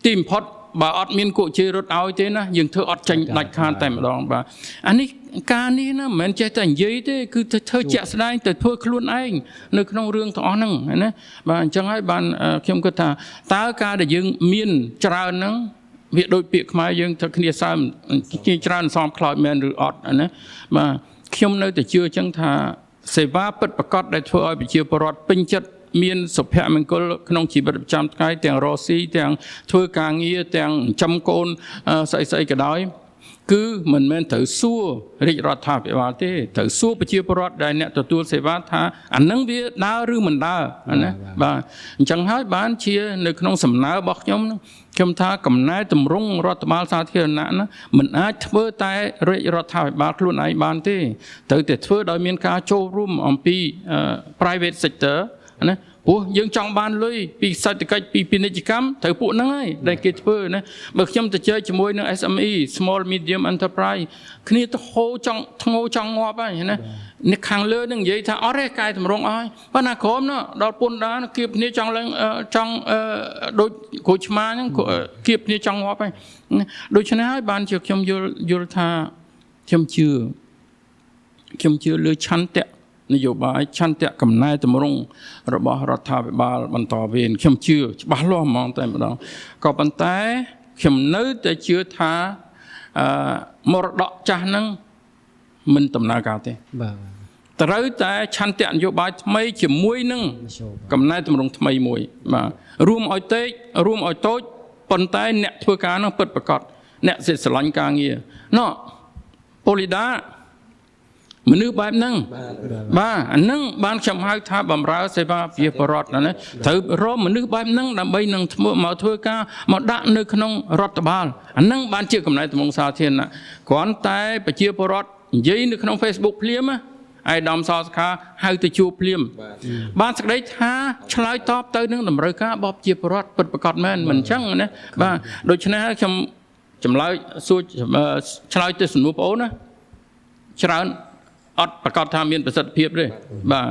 S2: ទីបំផុតបើអត់មានគួរជេររត់ឲ្យទេណាយើងធ្វើអត់ចាញ់ដាច់ខាតតែម្ដងបាទអានេះការនេះណាមិនមែនចេះតែនិយាយទេគឺទៅធ្វើជាក់ស្ដែងទៅធ្វើខ្លួនឯងនៅក្នុងរឿងទាំងអស់ហ្នឹងណាបាទអញ្ចឹងហើយបានខ្ញុំគិតថាតើការដែលយើងមានច្រើនហ្នឹងវាដូចពាក្យខ្មែរយើងទៅគ្នាសើមច្រើនសំខ្លោចមែនឬអត់ណាបាទខ្ញុំនៅតែជឿអញ្ចឹងថាសេវាពិតប្រាកដដែលធ្វើឲ្យប្រជាពលរដ្ឋពេញចិត្តមានសុភមង្គលក្នុងជីវិតប្រចាំថ្ងៃទាំងរស់ស៊ីទាំងធ្វើការងារទាំងចំកូនស្អីក៏ដោយគឺមិនមែនត្រូវសួររាជរដ្ឋាភិបាលទេត្រូវសួរប្រជាពលរដ្ឋដែលអ្នកទទួលសេវាថាអានឹងវាដើរឬមិនដើរណាបាទអញ្ចឹងហើយបានជានៅក្នុងសំណើរបស់ខ្ញុំថាកំណែតម្រង់រដ្ឋបាលសាធារណៈណាមិនអាចធ្វើតែរាជរដ្ឋាភិបាលខ្លួនឯងបានទេត្រូវតែធ្វើដោយមានការចូលរួមអំពី private sector ណាព្រោះយើងចង់បានលុយពីសេដ្ឋកិច្ចពីពាណិជ្ជកម្មត្រូវពួកហ្នឹងហើយដែលគេធ្វើណាបើខ្ញុំទៅជែកជាមួយនឹង SME small medium enterprise គ្នាទៅហូរចង់ធ្ងោចង់ងាប់ហើយណានេះខាងលើនឹងនិយាយថាអត់ទេកែតម្រង់អស់ប៉ុន្តែក្រុមនោះដល់ពុនដានគៀបគ្នាចង់ឡើងចង់ដូចគ្រូឆ្មាហ្នឹងគៀបគ្នាចង់ងាប់ហើយដូច្នេះហើយបានជាខ្ញុំយល់ថាខ្ញុំជឿលើឆន្ទៈនយោបាយឆន្ទៈកំណែតម្រង់របស់រដ្ឋាភិបាលបន្តវេនខ្ញុំជឿច្បាស់លាស់ហ្មងតែម្ដងក៏ប៉ុន្តែខ្ញុំនៅតែជឿថាមរតកចាស់ហ្នឹងមិនដំណើរការទេ
S1: បាទ
S2: ត្រូវតែឆន្ទៈនយោបាយថ្មីជាមួយនឹងកំណែតម្រង់ថ្មីមួយបាទរួមឲ្យតេជរួមឲ្យតូចប៉ុន្តែអ្នកធ្វើការនោះពិតប្រាកដអ្នកសិទ្ធិស្រឡាញ់ការងារណោះប៉ូលីដាមនុស្សបែបហ្នឹងបាទអាហ្នឹងបានខ្ញុំហៅថាបម្រើសេវាប្រជាពលរដ្ឋណាត្រូវរកមនុស្សបែបហ្នឹងដើម្បីនឹងធ្វើការមកដាក់នៅក្នុងរដ្ឋបាលអាហ្នឹងបានជាកំណែតម្រង់សាធារណៈគ្រាន់តែប្រជាពលរដ្ឋនិយាយនៅក្នុង Facebook ភ្លាមអាយដាមសសខាហៅទៅជួបភ្លាមបានសេចក្តីថាឆ្លើយតបទៅនឹងតម្រូវការរបស់ប្រជាពលរដ្ឋពិតប្រាកដមែនមិនអញ្ចឹងណាបាទដូច្នេះខ្ញុំចម្លើយសួរឆ្លើយទៅសំណួរបងអូនណាច្រើនអត់ប្រកាសថាមានប្រសិទ្ធភាពទេបាទ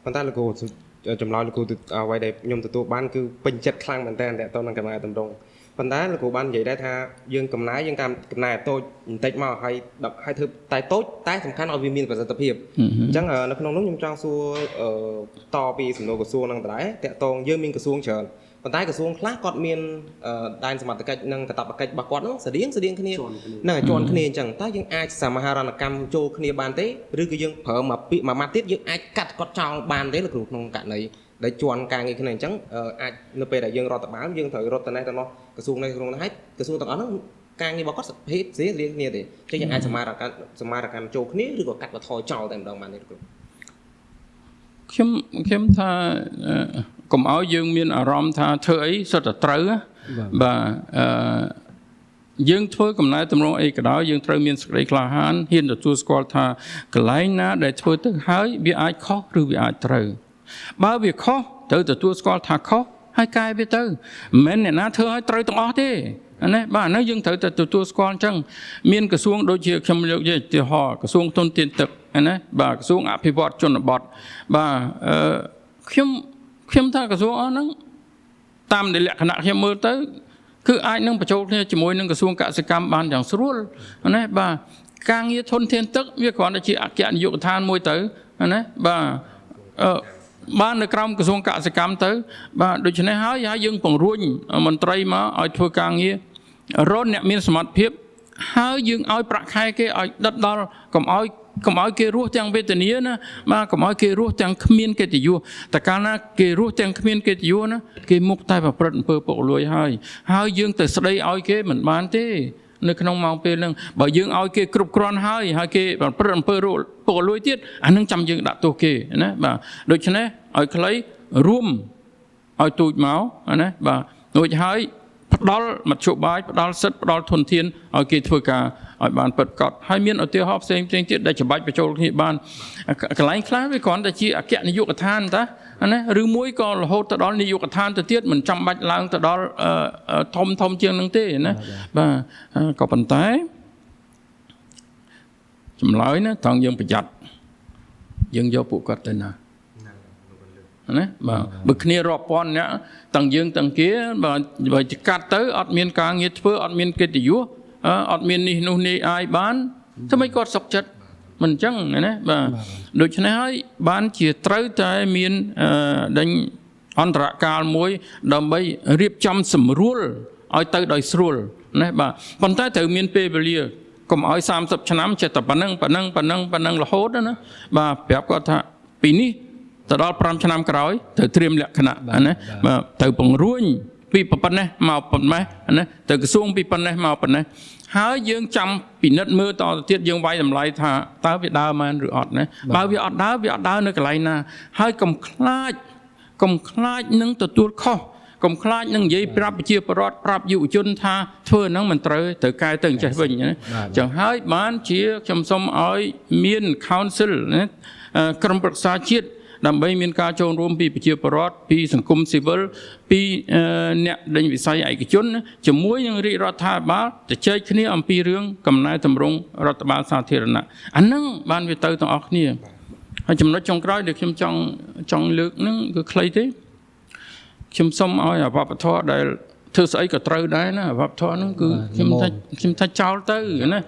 S3: ប៉ុន្តែលោកគ្រូចម្លើយលោកគ្រូអ្វីដែលខ្ញុំទទួលបានគឺពេញចិត្តខ្លាំងមែនតើតើតើនឹងកំណែតម្រង់ប៉ុន្តែលោកគ្រូបាននិយាយដែរថាយើងកំណែយើងតាមកំណែតូចបន្តិចមកហើយធ្វើតែតូចតែសំខាន់ឲ្យវាមានប្រសិទ្ធភាពអញ្ចឹងនៅក្នុងនោះខ្ញុំចង់សួរតពីសំណួរក្រសួងហ្នឹងដែរតើតងយើងមានក្រសួងច្រើនប៉ុន្តែក្រសួងខ្លះគាត់មានដែនសមត្ថកិច្ចនិងកាតព្វកិច្ចរបស់គាត់ហ្នឹងស្តៀងគ្នានឹងជាន់គ្នាអញ្ចឹងតើយើងអាចសមាហរណកម្មចូលគ្នាបានទេឬក៏យើងប្រើមួយពាក្យមួយម៉ាត់ទៀតយើងអាចកាត់គាត់ចោលបានទេលោកគ្រូក្នុងករណីដែលជាន់ការងារគ្នាអញ្ចឹងអាចនៅពេលដែលយើងរដ្ឋបាលយើងត្រូវរត់ទៅនេះទៅនោះក្រសួងនេះក្រសួងនោះហើយក្រសួងទាំងអស់ហ្នឹងការងាររបស់គាត់ស្ភេទស្រៀងគ្នាទេអញ្ចឹងយើងអាចសមាហរកម្មចូលគ្នាឬក៏កាត់បន្ថយចោលតែម្ដងបានទេលោកគ្រូ
S2: ខ្ញុំថាកុំឲ្យយើងមានអារម្មណ៍ថាធ្វើអីសុទ្ធតែត្រូវបាទ យើងធ្វើកំណែតម្រង់អីក៏ដោយយើងត្រូវមានសេចក្តីក្លាហានហ៊ានទទួលស្គាល់ថាកន្លែងណាដែលធ្វើទៅហើយវាអាចខុសឬវាអាចត្រូវបើវាខុសត្រូវទទួលស្គាល់ថាខុសហើយកែវាទៅមិនមែនអ្នកណាធ្វើឲ្យត្រូវទាំងអស់ទេណាបាទអានោះយើងត្រូវតែទទួលស្គាល់អញ្ចឹងមានក្រសួងដូចជាខ្ញុំលើកយកឧទាហរណ៍ក្រសួងទុនធានទឹកណាបាទក្រសួងអភិវឌ្ឍជនបទបាទខ្ញុំថាក្រសួងអស់ហ្នឹងតាមលក្ខណៈខ្ញុំមើលទៅគឺអាចនឹងបញ្ចូលគ្នាជាមួយនឹងក្រសួងកសិកម្មបានយ៉ាងស្រួលណាបាទការងារធនធានទឹកវាគ្រាន់តែជាអគ្គនាយកដ្ឋានមួយទៅណាបាទបាននៅក្រោមក្រសួងកសិកម្មទៅបាទដូច្នេះហើយយើងពង្រួញមន្ត្រីមកឲ្យធ្វើការងាររនអ្នកមានសមត្ថភាពហើយយើងឲ្យប្រាក់ខែគេឲ្យដិតដល់កុំឲ្យគេរស់ទាំងវេទនាណាបាទកុំឲ្យគេរស់ទាំងគ្មានកិត្តិយសតែកាលណាគេរស់ទាំងគ្មានកិត្តិយសណាគេមុខតែប្រព្រឹត្តអំពើពុករលួយហើយយើងទៅស្ដីឲ្យគេមិនបានទេនៅក្នុងម៉ោងពេលហ្នឹងបើយើងឲ្យគេគ្រប់គ្រាន់ហើយគេប្រព្រឹត្តអំពើពុករលួយទៀតអានឹងចាំយើងដាក់ទោសគេណាបាទដូច្នេះឲ្យខ្លីរួមឲ្យទូចមកណាបាទដូចហើយផ្ដល់មធ្យោបាយផ្ដល់សិទ្ធិផ្ដល់ធនធានឲ្យគេធ្វើការឲ្យបានពិតប្រាកដហើយមានឧទាហរណ៍ផ្សេងទៀតដែលច្បាច់បញ្ចូលគ្នាបានកន្លែងខ្លះវាគ្រាន់តែជាអគ្គនាយកដ្ឋានតាណាឬមួយក៏រហូតទៅដល់នាយកដ្ឋានទៅទៀតមិនចាំបាច់ឡើងទៅដល់ធំជាងនឹងទេណាបាទក៏ប៉ុន្តែចម្លើយណាត្រង់យើងប្រយ័ត្នយើងយកពួកគាត់ទៅណាបាទបើគ្នារាប់ពាន់អ្នកទាំងយើងទាំងគេបើកាត់ទៅអត់មានការងារធ្វើអត់មានកិត្តិយសអត់មាននេះនោះនេះអាយបានធ្វើម៉េចគាត់សុខចិត្តមិនអញ្ចឹងណាបាទដូច្នេះហើយបានជាត្រូវតែមានដេញអន្តរកាលមួយដើម្បីរៀបចំសម្រួលឲ្យទៅដោយស្រួលណាបាទប៉ុន្តែត្រូវមានពេលវេលាកុំឲ្យ30ឆ្នាំចេះតែប៉ុណ្ណឹងរហូតណាបាទប្រាប់គាត់ថាពីនេះទៅដល់5ឆ្នាំក្រោយត្រូវត្រៀមលក្ខណៈណាបាទទៅពង្រួញពីប៉ុណ្ណេះមកប៉ុណ្ណេះណាទៅក្រសួងពីប៉ុណ្ណេះមកប៉ុណ្ណេះហើយយើងចាំពិនិត្យមើលតទៅទៀតយើងវាយតម្លៃថាតើវាដើរមែនឬអត់ណាបើវាអត់ដើរនៅកន្លែងណាហើយកុំខ្លាចនឹងទទួលខុសកុំខ្លាចនឹងនិយាយប្រាប់ប្រជាពលរដ្ឋប្រាប់យុវជនថាធ្វើហ្នឹងមិនត្រូវកែទៅចេះវិញណាចឹងហើយបានជាខ្ញុំសូមឲ្យមាន council ណាក្រុមប្រឹក្សាជាតិដើម្បីមានការចូលរួមពីប្រជាពលរដ្ឋពីសង្គមស៊ីវិលពីអ្នកដេញវិស័យឯកជនជាមួយនឹងរាជរដ្ឋាភិបាលជជែកគ្នាអំពីរឿងកំណែតម្រង់រដ្ឋបាលសាធារណៈអាហ្នឹងបានវាទៅទាំងអស់គ្នាហើយចំណុចចុងក្រោយដែលខ្ញុំចង់លើកហ្នឹងគឺខ្លីទេខ្ញុំសូមឲ្យអវបធរដែលធ្វើស្អីក៏ត្រូវដែរណាអវបធរហ្នឹងគឺខ្ញុំថាចោលទៅណា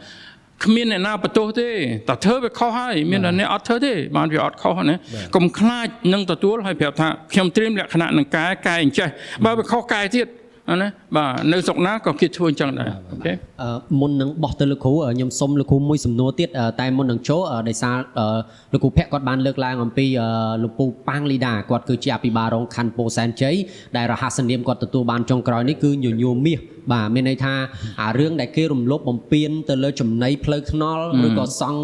S2: គ្មានអ្នកណាបន្ទោសទេតែធ្វើវាខុសហើយមានតែអ្នកអត់ធ្វើទេបានវាអត់ខុសណាកុំខ្លាចនឹងទទួលហើយប្រាប់ថាខ្ញុំត្រៀមលក្ខណៈនឹងកែអញ្ចេះបើវាខុសកែទៀតណាបាទនៅស្រុកណាក៏គេធ្វើអញ្ចឹងដែរអូខេ
S1: មុននឹងបោះទៅលោកគ្រូខ្ញុំសុំលោកគ្រូមួយសំណួរទៀតតែមុននឹងចូលដោយសារលោកគ្រូភ័ក្រគាត់បានលើកឡើងអំពីលោកពូប៉ាងលីដាគាត់គឺជាអភិបាលរងខណ្ឌពោធិ៍សែនជ័យដែលរហស្សនាមគាត់ទទួលបានចុងក្រោយនេះគឺញញោមមាសបាទមានន័យថារឿងដែលគេរំលោភបំពានទៅលើចំណីផ្លូវថ្នល់ឬក៏សង់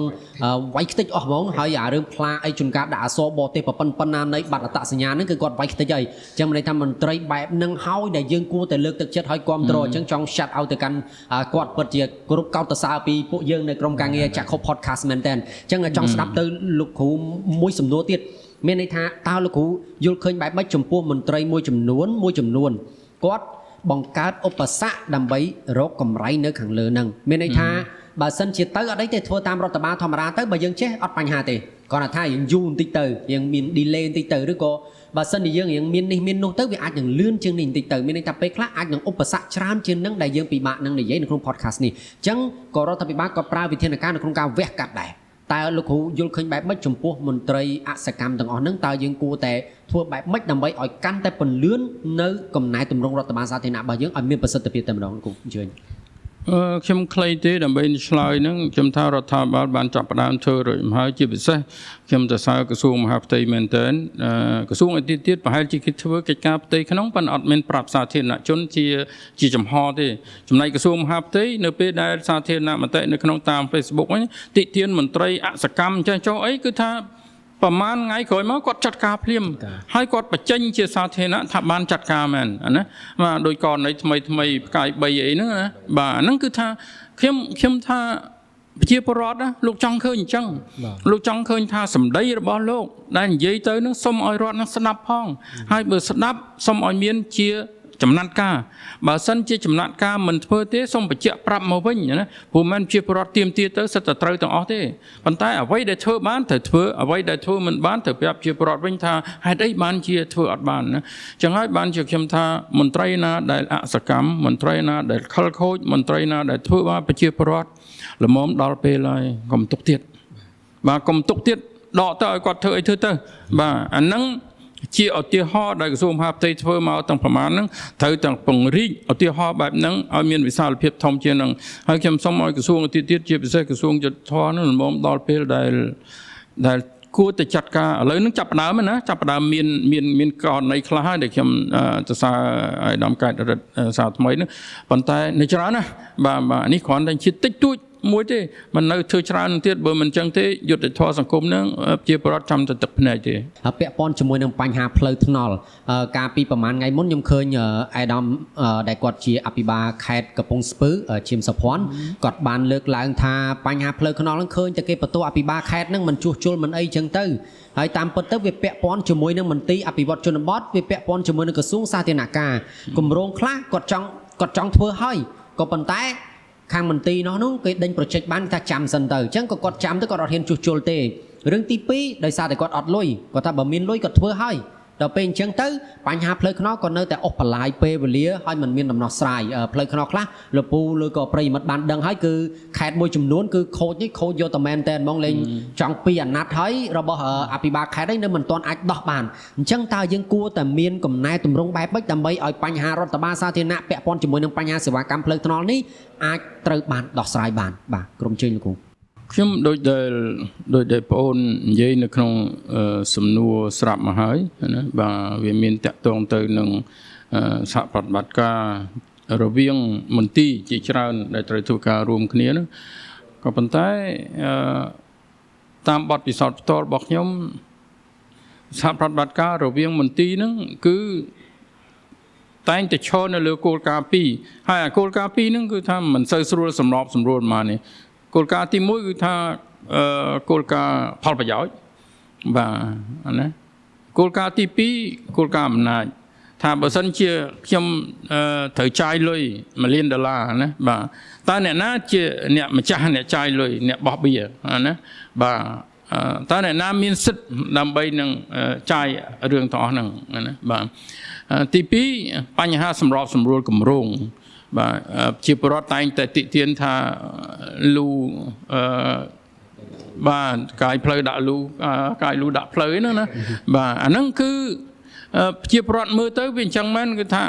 S1: វាយខ្ទេចអស់ហ្មងហើយរឿងផ្លាអីជួនកាលដាក់អសរបរទេសប៉ុណ្ណានៃបាត់អត្តសញ្ញាណហ្នឹងគឺគាត់វាយខ្ទេចហើយអញ្ចឹងមានន័យថាមន្ត្រីបែបហ្នឹងហើយដែលយើងគួរតែលើកទឹកចិត្តឲ្យគ្រប់គ្រងអញ្ចឹងចង់ shout out ទៅកាន់គាត់ពិតជាគ្រប់កោតសរពីពួកយើងនៅក្រុមការងារចាក់ខុប podcast មែនតើអញ្ចឹងចង់ស្ដាប់ទៅលោកគ្រូមួយសំណួរទៀតមានន័យថាតើលោកគ្រូយល់ឃើញបែបម៉េចចំពោះមន្ត្រីមួយចំនួនគាត់បង្កើតឧបសគ្គដើម្បីរកកម្រៃនៅខាងលើហ្នឹងមានន័យថាបើសិនជាទៅអត់អីទេធ្វើតាមរដ្ឋបាលធម្មតាទៅបើយើងចេះអត់បញ្ហាទេគ្រាន់តែថាយើងយូរបន្តិចទៅយើងមាន delay បន្តិចទៅឬក៏បើសិនជាយើងមាននេះមាននោះទៅវាអាចនឹងលឿនជាងនេះបន្តិចទៅមានន័យថាពេលខ្លះអាចនឹងឧបសគ្គច្រើនជាងនឹងដែលយើងពិបាកនឹងនិយាយនៅក្នុង podcast នេះអញ្ចឹងក៏រដ្ឋាភិបាលក៏ប្រើវិធានការនៅក្នុងការវះកាត់ដែរតើលោកគ្រូយល់ឃើញបែបម៉េចចំពោះមន្ត្រីអសកម្មទាំងអស់ហ្នឹងតើយើងគួរតែធ្វើបែបម៉េចដើម្បីឲ្យកាន់តែពន្លឿននៅកំណែតម្រង់រដ្ឋបាលសាធារណៈរបស់យើងឲ្យមានប្រសិទ្ធភាពតែម្ដងលោកគ្រូអញ្ជើញ
S2: ខ្ញុំខ្លីទេដើម្បីឆ្លើយហ្នឹងខ្ញុំថារដ្ឋាភិបាលបានចាប់ផ្ដើមធ្វើរួចមកហើយជាពិសេសខ្ញុំទៅសើក្រសួងមហាផ្ទៃមែនទែនក្រសួងឯទៀតប្រហែលជាគេធ្វើកិច្ចការផ្ទៃក្នុងប៉ុន្តែអត់មានប្រាប់សាធារណជនជាចំហទេចំណែកក្រសួងមហាផ្ទៃនៅពេលដែលសាធារណមតិនៅក្នុងតាម Facebook ហ្នឹងតិធានមន្ត្រីអសកម្មចេះចុះអីគឺថា ប្រហែលថ្ងៃក្រោយមកគាត់ចាត់ការភ្លាមហើយគាត់បញ្ចេញជាសាធារណៈថាបានចាត់ការមែនណាបាទដោយករណីថ្មីផ្កាយ3អីហ្នឹងណាបាទហ្នឹងគឺថាខ្ញុំថាប្រជាពលរដ្ឋណាលោកចង់ឃើញអញ្ចឹងលោកចង់ឃើញថាសម្ដីរបស់លោកដែលនិយាយទៅនឹងសូមឲ្យរដ្ឋនឹងស្ដាប់ផងហើយបើស្ដាប់សូមឲ្យមានជាចំណាត់ការបើសិនជាចំណាត់ការមិនធ្វើទេសូមបញ្ជាក់ប្រាប់មកវិញណាព្រោះមិនជាប្រវត្តិទៀមទាទៅសិតតែត្រូវទាំងអស់ទេប៉ុន្តែអ្វីដែលធ្វើបានត្រូវធ្វើអ្វីដែលធ្វើមិនបានត្រូវប្រាប់ជាប្រវត្តិវិញថាហេតុអីបានជាធ្វើអត់បានណាចឹងហើយបានជាខ្ញុំថាមន្ត្រីណាដែលអសកម្មមន្ត្រីណាដែលខលខូចមន្ត្រីណាដែលធ្វើបានប្រជាប្រវត្តិល្មមដល់ពេលហើយកុំទុកទៀតបាទកុំទុកទៀតដកទៅឲ្យគាត់ធ្វើអីធ្វើទៅបាទអាហ្នឹងជាឧទាហរណ៍ដែលក្រសួងមហាផ្ទៃធ្វើមកទាំងប្រមាណហ្នឹងត្រូវទាំងពង្រីកឧទាហរណ៍បែបហ្នឹងឲ្យមានវិសាលភាពធំជាងហ្នឹងហើយខ្ញុំសូមឲ្យក្រសួងទៀតជាពិសេសក្រសួងយុទ្ធភ័ណ្ឌហ្នឹងល្មមដល់ពេលដែលគួរតែចាត់ការឥឡូវហ្នឹងចាប់ផ្ដើមណាចាប់ផ្ដើមមានករណីខ្លះហើយដែលខ្ញុំសរសើរឲ្យដំកែតរដ្ឋសារថ្មីហ្នឹងប៉ុន្តែនៅច្រើនណាបាទនេះគ្រាន់តែជាតិចតួចមួយទេមិននៅធ្វើច្រើនទៀតបើមិនចឹងទេយុទ្ធធម៌សង្គមហ្នឹងជាប្រវត្តិចាំតែទឹកភ្នែកទេ
S1: ពាក់ព័ន្ធជាមួយនឹងបញ្ហាផ្លូវថ្នល់កាលពីប្រហែលថ្ងៃមុនខ្ញុំឃើញអេដាមដែលគាត់ជាអភិបាលខេត្តកំពង់ស្ពឺឈៀមសុភ័ណ្ឌគាត់បានលើកឡើងថាបញ្ហាផ្លូវថ្នល់ហ្នឹងឃើញតែគេបន្ទោសអភិបាលខេត្តហ្នឹងមិនជួសជុលមិនអីចឹងទៅហើយតាមពិតទៅវាពាក់ព័ន្ធជាមួយនឹងមន្ទីរអភិវឌ្ឍជនបទវាពាក់ព័ន្ធជាមួយនឹងក្រសួងសាធារណការគម្រោងខ្លះគាត់ចង់ធ្វើហើយក៏ប៉ុន្តែខាងមន្ទីរនោះគេដេញប្រជិចបានថាចាំសិនទៅអញ្ចឹងក៏គាត់ចាំទៅគាត់អត់ហ៊ានជួសជុលទេរឿងទី2ដោយសារតែគាត់អត់លុយគាត់ថាបើមានលុយគាត់ធ្វើហើយដល់ពេលអញ្ចឹងទៅបញ្ហាផ្លូវថ្នល់ក៏នៅតែអស់បន្លាយពេលវេលាហើយมันមានដំណោះស្រាយផ្លូវថ្នល់ខ្លះលពូឬក៏ប្រិយមិត្តបានដឹងហើយគឺខេត្តមួយចំនួនគឺខូចយកតែមែនតែហ្មងលេងចង់ពីអាណត្តិហើយរបស់អភិបាលខេត្តឯងនៅមិនទាន់អាចដោះបានអញ្ចឹងតើយើងគួរតែមានកំណែទម្រង់បែបម៉េចដើម្បីឲ្យបញ្ហារដ្ឋបាលសាធារណៈពាក់ព័ន្ធជាមួយនឹងបញ្ហាសេវាកម្មផ្លូវថ្នល់នេះអាចត្រូវបានដោះស្រាយបានបាទក្រុមជើងលោកគ្រូ
S2: ខ្ញុំដូចដែលបងអូននិយាយនៅក្នុងសំណួរស្រាប់មកហើយណាបាទវាមានតាក់ទងទៅនឹងសហប្រតិបត្តិការរវាងមន្ទីរជាច្រើនដែលត្រូវធ្វើការរួមគ្នានោះក៏ប៉ុន្តែតាមបទពិសោធន៍ផ្ទាល់របស់ខ្ញុំសហប្រតិបត្តិការរវាងមន្ទីរហ្នឹងគឺតែងតែឈរនៅលើគោលការណ៍2ហើយគោលការណ៍2ហ្នឹងគឺថាមិនសូវស្រួលសម្របសម្រួលមកនេះគោលការណ៍ទី1គឺថាគោលការណ៍ផលប្រយោជន៍បាទណាគោលការណ៍ទី2គោលការណ៍អំណាចថាបើសិនជាខ្ញុំត្រូវចាយលុយ$1 លានណាបាទតើអ្នកណាជាអ្នកម្ចាស់អ្នកចាយលុយអ្នកបោះបៀណាបាទតើអ្នកណាមានសិទ្ធិដើម្បីនឹងចាយរឿងទាំងអស់ហ្នឹងណាបាទទី2បញ្ហាសម្របសម្រួលគម្រោងបាទជាប្រវត្តិតែងតែតិទៀនថាលូបាទកាយផ្លូវដាក់លូកាយលូដាក់ផ្លូវហ្នឹងណាបាទអាហ្នឹងគឺជាប្រវត្តិមើលទៅវាអញ្ចឹងមែនគឺថា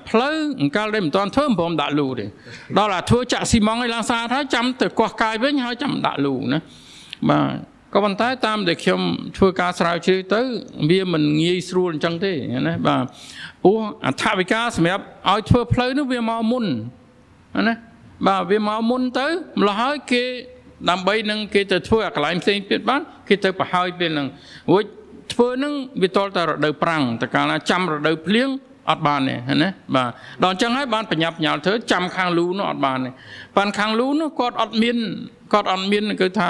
S2: ផ្លូវអង្កលដែលមិនទាន់ធ្វើមិនព្រមដាក់លូទេដល់អាធ្វើចាក់ស៊ីម៉ងឲ្យឡើងស្អាតហើយចាំទៅកោះកាយវិញហើយចាំដាក់លូណាបាទក៏ប៉ុន្តែតាមដែលខ្ញុំធ្វើការស្រាវជ្រាវទៅវាមិនងាយស្រួលអញ្ចឹងទេណាបាទព្រោះអថវិកាសម្រាប់ឲ្យធ្វើផ្លូវនោះវាមកមុនណាបាទវាមកមុនទៅម្ល៉េះហើយគេដើម្បីនឹងគេទៅធ្វើអាកន្លែងផ្សេងទៀតបានគេទៅប្រហើយពេលហ្នឹងរួចធ្វើហ្នឹងវាតលតែរដូវប្រាំងតែកាលណាចាំរដូវភ្លៀងអត់បានទេណាបាទដល់អញ្ចឹងហើយបានបញ្ញាប់ញ៉ាល់ធ្វើចាំខាងលូនោះអត់បានទេប៉ាន់ខាងលូនោះគាត់អត់មានគឺថា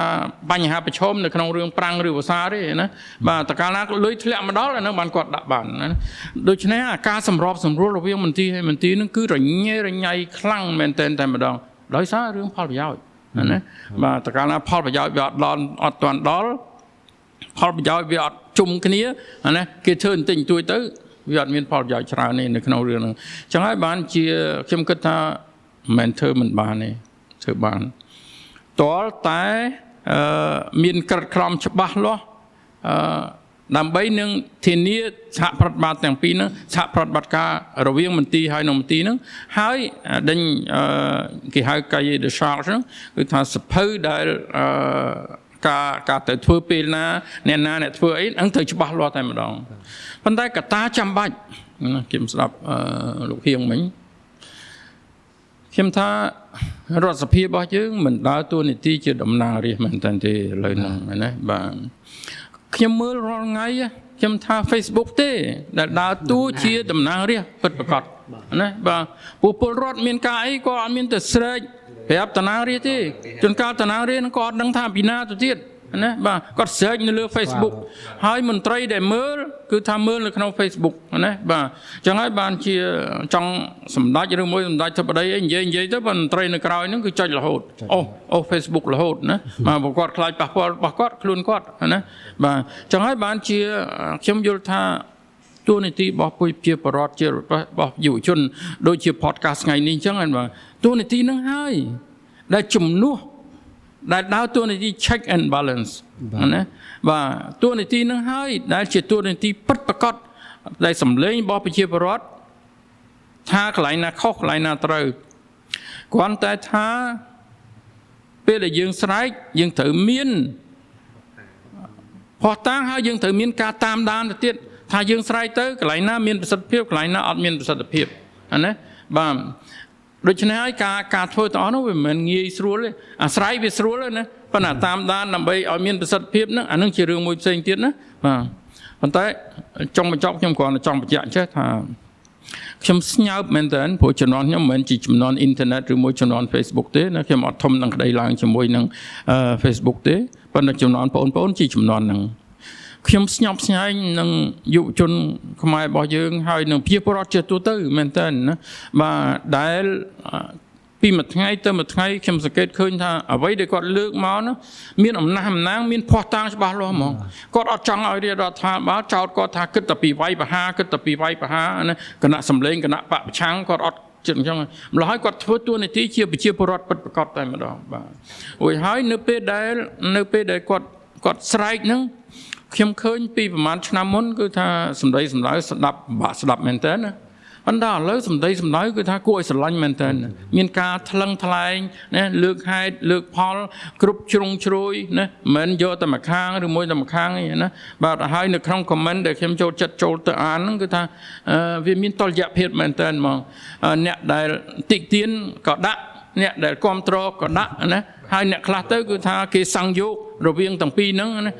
S2: បញ្ហាប្រឈមនៅក្នុងរឿងប្រាំងឬវស្សាទេណាបាទតកាលណាលុយធ្លាក់មកដល់អានឹងបានគាត់ដាក់បានណាដូច្នេះអាការសម្របសម្រួលរវាងមន្ទីរហើយមន្ទីរនឹងគឺរញ៉េរញ៉ៃខ្លាំងមែនតែម្ដងដោយសាររឿងផលប្រយោជន៍ណាបាទតកាលណាផលប្រយោជន៍វាអត់ទាន់ដល់ផលប្រយោជន៍វាអត់ជុំគ្នាណាគេធ្វើបន្តិចបន្តួចទៅវាអត់មានផលប្រយោជន៍ច្រើនទេនៅក្នុងរឿងហ្នឹងអញ្ចឹងហើយបានជាខ្ញុំគិតថាមិនធ្វើមិនបានទេធ្វើបានតលតែមានក្រិតក្រមច្បាស់លាស់ដើម្បីនឹងធានាសហប្រតិបត្តិទាំងពីរហ្នឹងសហប្រតិបត្តិការរវាងមន្ទីរហើយនិងមន្ទីរហ្នឹងហើយដេញគេហៅកាយដេសាហ្នឹងគឺថាសភៅដែលការទៅធ្វើពេលណាអ្នកធ្វើអីហ្នឹងត្រូវច្បាស់លាស់តែម្ដងប៉ុន្តែកត្តាចាំបាច់ខ្ញុំស្ដាប់លោកហៀងមិញខ ខ្ញុំថារដ្ឋសភារបស់យើងមិនដើរតួនាទីជាតំណាងរាស្ត្រមែនតើទេឥឡូវហ្នឹងណាបាទខ្ញុំមើលរាល់ថ្ងៃខ្ញុំថា Facebook ទេដែលដើរតួជាតំណាងរាស្ត្រពិតប្រាកដណាបាទពួកពលរដ្ឋមានការអីក៏អត់មានទៅស្រែកប្រាប់តំណាងរាស្ត្រទេជួនកាលតំណាងរាស្ត្រហ្នឹងក៏អត់ដឹងថាពីណាទៅទៀតណាបាទគាត់ស្រែកនៅលើ Facebook ហើយមន្ត្រីដែលមើលគឺថាមើលនៅក្នុង Facebook ណាបាទអញ្ចឹងហើយបានជាចង់សម្ដេចឬមួយសម្ដេចធិបតីអីនិយាយទៅបាទមន្ត្រីនៅក្រៅហ្នឹងគឺចុចរហូតអូ Facebook រហូតណាបាទបើគាត់ខ្លាចប៉ះពាល់របស់គាត់ខ្លួនគាត់ណាបាទអញ្ចឹងហើយបានជាខ្ញុំយល់ថាតួនាទីរបស់ប្រជាពលរដ្ឋជារបស់យុវជនដូចជា podcast ថ្ងៃនេះអញ្ចឹងបាទតួនាទីហ្នឹងហើយដែលជំនួសដែលដើរតួនាទី check and balance ណាបាទតួនាទីនឹងហើយដែលជាតួនាទីពិតប្រាកដដែលសម្លេងរបស់ប្រជាពលរដ្ឋថាកន្លែងណាខុសកន្លែងណាត្រូវគ្រាន់តែថាពេលដែលយើងស្រែកយើងត្រូវមានផុសតាងហើយយើងត្រូវមានការតាមដានទៅទៀតថាយើងស្រែកទៅកន្លែងណាមានប្រសិទ្ធភាពកន្លែងណាអត់មានប្រសិទ្ធភាពណាបាទដូច្នេះហើយការធ្វើទាំងអស់នោះវាមិនងាយស្រួលទេអាស្រ័យវាស្រួលណាប៉ុន្តែតាមដានដើម្បីឲ្យមានប្រសិទ្ធភាពហ្នឹងអានឹងជារឿងមួយផ្សេងទៀតណាបាទប៉ុន្តែចុងបញ្ចប់ខ្ញុំគ្រាន់តែចង់បញ្ជាក់ចេះថាខ្ញុំស្ញើមែនតើព្រោះជំនាន់ខ្ញុំមិនមែនជាជំនាន់អ៊ីនធឺណិតឬមួយជំនាន់ Facebook ទេណាខ្ញុំអត់ធំនឹងក្តីឡើងជាមួយនឹង Facebook ទេប៉ុន្តែជំនាន់បងប្អូនជាជំនាន់ហ្នឹងខ្ញុំស្ញប់ស្ញែងនឹងយុវជនខ្មែររបស់យើងហើយនឹងប្រជាពលរដ្ឋជាទូទៅមែនតើណាបាទដែលពីមួយថ្ងៃទៅមួយថ្ងៃខ្ញុំសង្កេតឃើញថាអ្វីដែលគាត់លើកមកនោះមានអំណះអំណាងមានភ័ស្តុតាងច្បាស់លាស់ហ្មងគាត់អត់ចង់ឲ្យរដ្ឋាភិបាលចោទគាត់ថាគិតតែពីវាយប្រហារគិតតែពីវាយប្រហារណាគណៈសម្លេងគណៈបពប្រឆាំងគាត់អត់ចិត្តអញ្ចឹងម្ល៉េះហើយគាត់ធ្វើតួនាទីជាប្រជាពលរដ្ឋពិតប្រាកដតែម្ដងបាទរួចហើយនៅពេលដែលគាត់ស្រែកហ្នឹងខ្ញុំឃើញពីប្រហែលឆ្នាំមុនគឺថាសម្ដីសម្ដៅស្ដាប់បាក់ស្ដាប់មែនតើណាប៉ុន្តែឥឡូវសម្ដីសម្ដៅគឺថាគួរឲ្យស្រឡាញ់មែនតើមានការថ្លឹងថ្លែងណាលើកហេតុលើកផលគ្រប់ជ្រុងជ្រោយណាមិនយកតែម្ខាងឬមួយតែម្ខាងទេណាបាទហើយនៅក្នុង comment ដែលខ្ញុំចូលចិត្តចូលទៅអានហ្នឹងគឺថាវាមានតុល្យភាពមែនតើហ្មងអ្នកដែលតិចទៀនក៏ដាក់អ្នកដែលគ្រប់គ្រងក៏ដាក់ណាហើយអ្នកខ្លះទៅគឺថាគេសង្យោគរវាងទាំងពីរហ្នឹងណា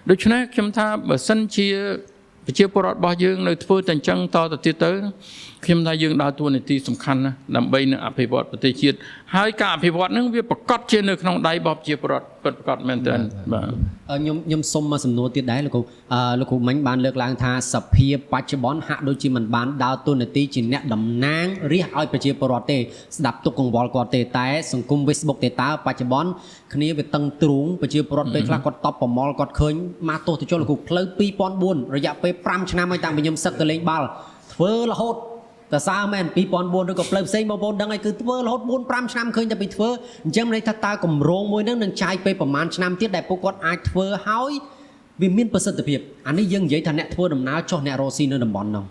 S2: ដូច្នេះខ្ញុំថាបើសិនជាប្រជាពលរដ្ឋរបស់យើងនៅធ្វើតែអញ្ចឹងតទៅទៀតទៅខ្ញុំថាយើងដើរតួនាទីសំខាន់ណាស់ដើម្បីនឹងអភិវឌ្ឍប្រទេសជាតិហើយការអភិវឌ្ឍហ្នឹងវាប្រកបជានៅក្នុងដៃរបស់ប្រជាពលរដ្ឋពិតប្រាកដមែនទែនបាទ
S1: ខ្ញុំសុំមកសំណួរទៀតដែរលោកគ្រូមិញបានលើកឡើងថាសភាបច្ចុប្បន្នហាក់ដូចជាមិនបានដើរតួនាទីជាអ្នកតំណាងរាស្ត្រឲ្យប្រជាពលរដ្ឋទេស្ដាប់ទុកកង្វល់គាត់ទេតែសង្គម Facebook ទេតើបច្ចុប្បន្នគ្នាវាតឹងទ្រូងប្រជាពលរដ្ឋពេលខ្លះគាត់តបប្រមល់គាត់ឃើញមកទោសទៅចុះលោកគ្រូផ្លូវ2004រយៈពេល5ឆ្នាំហើយតាំងពីខ្ញុំសឹកទៅលេងបាល់ធ្វើរហូតតើសើមែន2004ឬក៏ផ្លូវផ្សេងបងប្អូនដឹងហើយគឺធ្វើរហូត 4-5 ឆ្នាំឃើញតែពីធ្វើអញ្ចឹងន័យថាតើកម្រងមួយហ្នឹងនឹងចាយពេលប្រហែលឆ្នាំទៀតដែលពួកគាត់អាចធ្វើហើយវាមានប្រសិទ្ធភាពអានេះយើងនិយាយថាអ្នកធ្វើដំណើរចុះអ្នករស់ស៊ីនៅតំបន់ហ្នឹង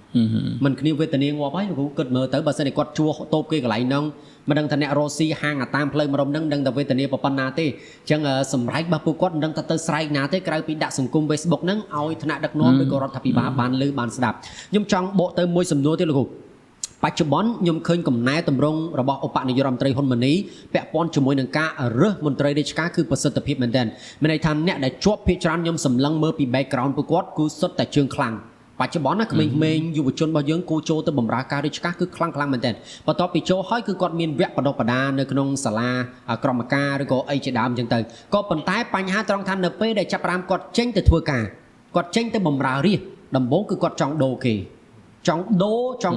S1: មិនគ្នាវេទនាងាប់ហើយលោកគ្រូគិតមើលទៅបើសិនតែគាត់ជួតូបគេកន្លែងហ្នឹងមិនដឹងថាអ្នករស់ស៊ីហាងតាមផ្លូវម្រុំហ្នឹងដឹងតែវេទនាប៉ុណ្ណាទេអញ្ចឹងសម្រេចរបស់ពួកគាត់មិនដឹងថាទៅស្រែកណាទេក្រៅពីដាក់សង្គម Facebook ហ្នឹងឲ្យថ្នាក់ដឹកនាំឬក៏រដ្ឋាភិបាលបានលើបានស្ដាប់ខ្ញុំចង់បកទៅមួយសំណួរទៀតលោកគ្រូបច្ចុប្បន្នខ្ញុំឃើញកំណែតម្រង់របស់ឧបនាយករដ្ឋមន្ត្រីហ៊ុនម៉ាណីពាក់ព័ន្ធជាមួយនឹងការរើសមន្ត្រីរាជការគឺប្រសិទ្ធភាពមែនទែនមានន័យថាអ្នកដែលជាប់ភាគច្រើនខ្ញុំសម្លឹងមើលពី background ពួកគាត់គឺសុទ្ធតែជើងខ្លាំងបច្ចុប្បន្នណាក្មេងៗយុវជនរបស់យើងគូចូលទៅបម្រើការរាជការគឺខ្លាំងមែនទែនបន្ទាប់ពីចូលហើយគឺគាត់មានវគ្គបណ្ដុះបណ្ដាលនៅក្នុងសាលាក្រមការឬក៏អីជាដើមអញ្ចឹងទៅក៏ប៉ុន្តែបញ្ហាត្រង់ថានៅពេលដែលចាប់ផ្ដើមគាត់ចេញទៅធ្វើការគាត់ចេញទៅបម្រើរាជដំបូងគឺគាត់ចង់ដូរគេចង់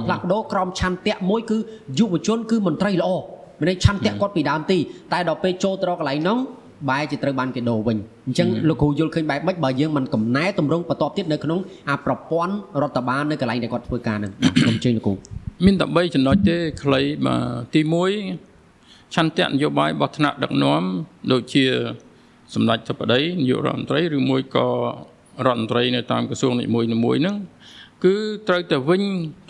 S1: ផ្លាស់ប្ដូរក្រមឆន្ទៈមួយគឺយុវជនគឺមន្ត្រីល្អមានន័យឆន្ទៈគាត់ពីដើមទីតែដល់ពេលចូលទៅរកកន្លែងហ្នឹងបែរជាត្រូវបានគេដូរវិញអញ្ចឹងលោកគ្រូយល់ឃើញបែបម៉េចបើយើងមិនកំណែតម្រង់បន្ទាប់ទៀតនៅក្នុងប្រព័ន្ធរដ្ឋបាលនៅកន្លែងដែលគាត់ធ្វើការហ្នឹងខ្ញុំជឿលោកគ្រូ
S2: មានតែ3ចំណុចទេខ្លីបាទទី1ឆន្ទៈនយោបាយរបស់ថ្នាក់ដឹកនាំដូចជាសម្ដេចធិបតីនាយករដ្ឋមន្ត្រីឬមួយក៏រដ្ឋមន្ត្រីនៅតាមក្រសួងនីមួយៗហ្នឹងគឺត្រូវតែវិញ